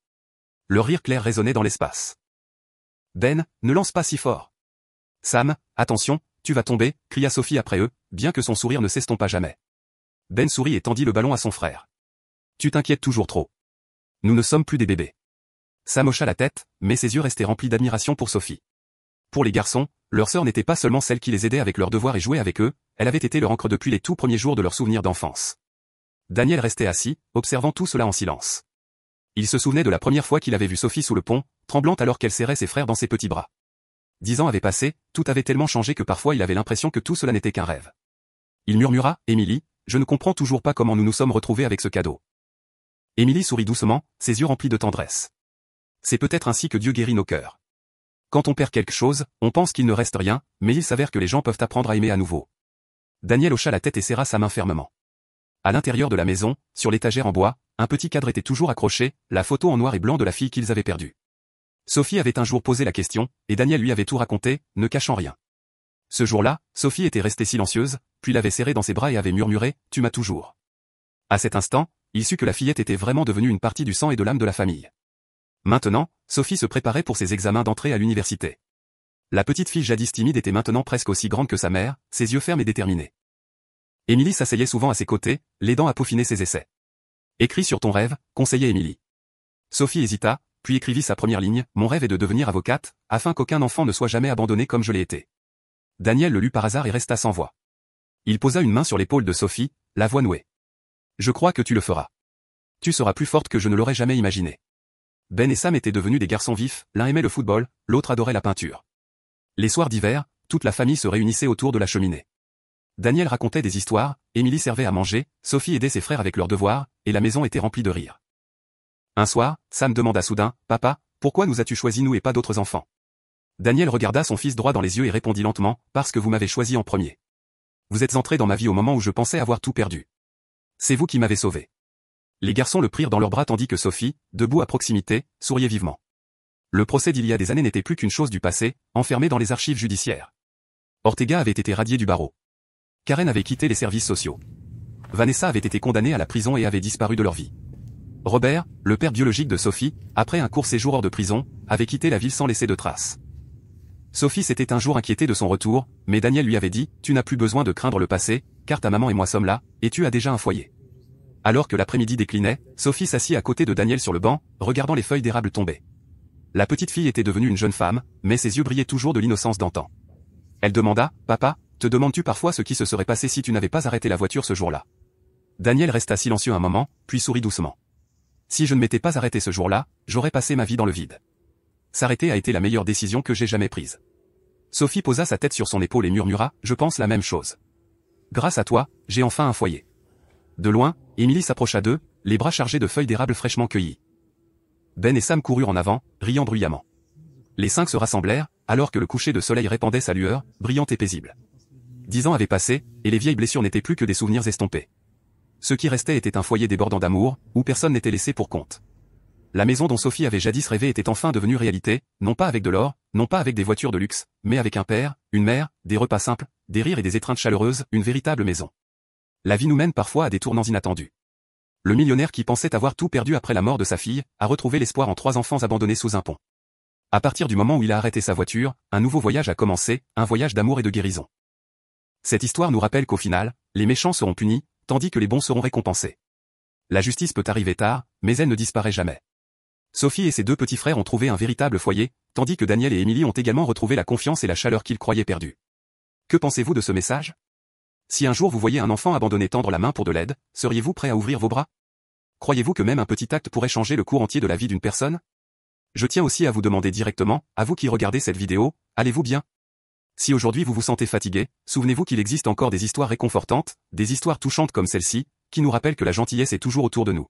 Leur rire clair résonnait dans l'espace. « Ben, ne lance pas si fort. »« Sam, attention, tu vas tomber » cria Sophie après eux, bien que son sourire ne s'estompa jamais. Ben sourit et tendit le ballon à son frère. « Tu t'inquiètes toujours trop. Nous ne sommes plus des bébés. » Sam hocha la tête, mais ses yeux restaient remplis d'admiration pour Sophie. Pour les garçons, leur sœur n'était pas seulement celle qui les aidait avec leurs devoirs et jouait avec eux, elle avait été leur encre depuis les tout premiers jours de leurs souvenirs d'enfance. Daniel restait assis, observant tout cela en silence. Il se souvenait de la première fois qu'il avait vu Sophie sous le pont, tremblante alors qu'elle serrait ses frères dans ses petits bras. 10 ans avaient passé, tout avait tellement changé que parfois il avait l'impression que tout cela n'était qu'un rêve. Il murmura, « Émilie, je ne comprends toujours pas comment nous nous sommes retrouvés avec ce cadeau. » Émilie sourit doucement, ses yeux remplis de tendresse. C'est peut-être ainsi que Dieu guérit nos cœurs. Quand on perd quelque chose, on pense qu'il ne reste rien, mais il s'avère que les gens peuvent apprendre à aimer à nouveau. Daniel hocha la tête et serra sa main fermement. À l'intérieur de la maison, sur l'étagère en bois, un petit cadre était toujours accroché, la photo en noir et blanc de la fille qu'ils avaient perdue. Sophie avait un jour posé la question, et Daniel lui avait tout raconté, ne cachant rien. Ce jour-là, Sophie était restée silencieuse, puis l'avait serré dans ses bras et avait murmuré, « Tu m'as toujours. » À cet instant, il sut que la fillette était vraiment devenue une partie du sang et de l'âme de la famille. Maintenant, Sophie se préparait pour ses examens d'entrée à l'université. La petite fille jadis timide était maintenant presque aussi grande que sa mère, ses yeux fermes et déterminés. Émilie s'asseyait souvent à ses côtés, l'aidant à peaufiner ses essais. « Écris sur ton rêve », conseillait Émilie. Sophie hésita, puis écrivit sa première ligne, « Mon rêve est de devenir avocate, afin qu'aucun enfant ne soit jamais abandonné comme je l'ai été. » Daniel le lut par hasard et resta sans voix. Il posa une main sur l'épaule de Sophie, la voix nouée. « Je crois que tu le feras. Tu seras plus forte que je ne l'aurais jamais imaginé. » Ben et Sam étaient devenus des garçons vifs, l'un aimait le football, l'autre adorait la peinture. Les soirs d'hiver, toute la famille se réunissait autour de la cheminée. Daniel racontait des histoires, Émilie servait à manger, Sophie aidait ses frères avec leurs devoirs, et la maison était remplie de rires. Un soir, Sam demanda soudain, « Papa, pourquoi nous as-tu choisi nous et pas d'autres enfants ?» Daniel regarda son fils droit dans les yeux et répondit lentement, « Parce que vous m'avez choisi en premier. Vous êtes entré dans ma vie au moment où je pensais avoir tout perdu. C'est vous qui m'avez sauvé. » Les garçons le prirent dans leurs bras tandis que Sophie, debout à proximité, souriait vivement. Le procès d'il y a des années n'était plus qu'une chose du passé, enfermé dans les archives judiciaires. Ortega avait été radié du barreau. Karen avait quitté les services sociaux. Vanessa avait été condamnée à la prison et avait disparu de leur vie. Robert, le père biologique de Sophie, après un court séjour hors de prison, avait quitté la ville sans laisser de traces. Sophie s'était un jour inquiétée de son retour, mais Daniel lui avait dit, « Tu n'as plus besoin de craindre le passé, car ta maman et moi sommes là, et tu as déjà un foyer. » Alors que l'après-midi déclinait, Sophie s'assit à côté de Daniel sur le banc, regardant les feuilles d'érable tomber. La petite fille était devenue une jeune femme, mais ses yeux brillaient toujours de l'innocence d'antan. Elle demanda, « Papa, te demandes-tu parfois ce qui se serait passé si tu n'avais pas arrêté la voiture ce jour-là » Daniel resta silencieux un moment, puis sourit doucement. « Si je ne m'étais pas arrêté ce jour-là, j'aurais passé ma vie dans le vide. S'arrêter a été la meilleure décision que j'ai jamais prise. » Sophie posa sa tête sur son épaule et murmura, « Je pense la même chose. Grâce à toi, j'ai enfin un foyer. » De loin, Émilie s'approcha d'eux, les bras chargés de feuilles d'érable fraîchement cueillies. Ben et Sam coururent en avant, riant bruyamment. Les 5 se rassemblèrent, alors que le coucher de soleil répandait sa lueur, brillante et paisible. 10 ans avaient passé, et les vieilles blessures n'étaient plus que des souvenirs estompés. Ce qui restait était un foyer débordant d'amour, où personne n'était laissé pour compte. La maison dont Sophie avait jadis rêvé était enfin devenue réalité, non pas avec de l'or, non pas avec des voitures de luxe, mais avec un père, une mère, des repas simples, des rires et des étreintes chaleureuses, une véritable maison. La vie nous mène parfois à des tournants inattendus. Le millionnaire qui pensait avoir tout perdu après la mort de sa fille, a retrouvé l'espoir en 3 enfants abandonnés sous un pont. À partir du moment où il a arrêté sa voiture, un nouveau voyage a commencé, un voyage d'amour et de guérison. Cette histoire nous rappelle qu'au final, les méchants seront punis, tandis que les bons seront récompensés. La justice peut arriver tard, mais elle ne disparaît jamais. Sophie et ses 2 petits frères ont trouvé un véritable foyer, tandis que Daniel et Émilie ont également retrouvé la confiance et la chaleur qu'ils croyaient perdus. Que pensez-vous de ce message ? Si un jour vous voyez un enfant abandonné tendre la main pour de l'aide, seriez-vous prêt à ouvrir vos bras ? Croyez-vous que même un petit acte pourrait changer le cours entier de la vie d'une personne ? Je tiens aussi à vous demander directement, à vous qui regardez cette vidéo, allez-vous bien ? Si aujourd'hui vous vous sentez fatigué, souvenez-vous qu'il existe encore des histoires réconfortantes, des histoires touchantes comme celle-ci, qui nous rappellent que la gentillesse est toujours autour de nous.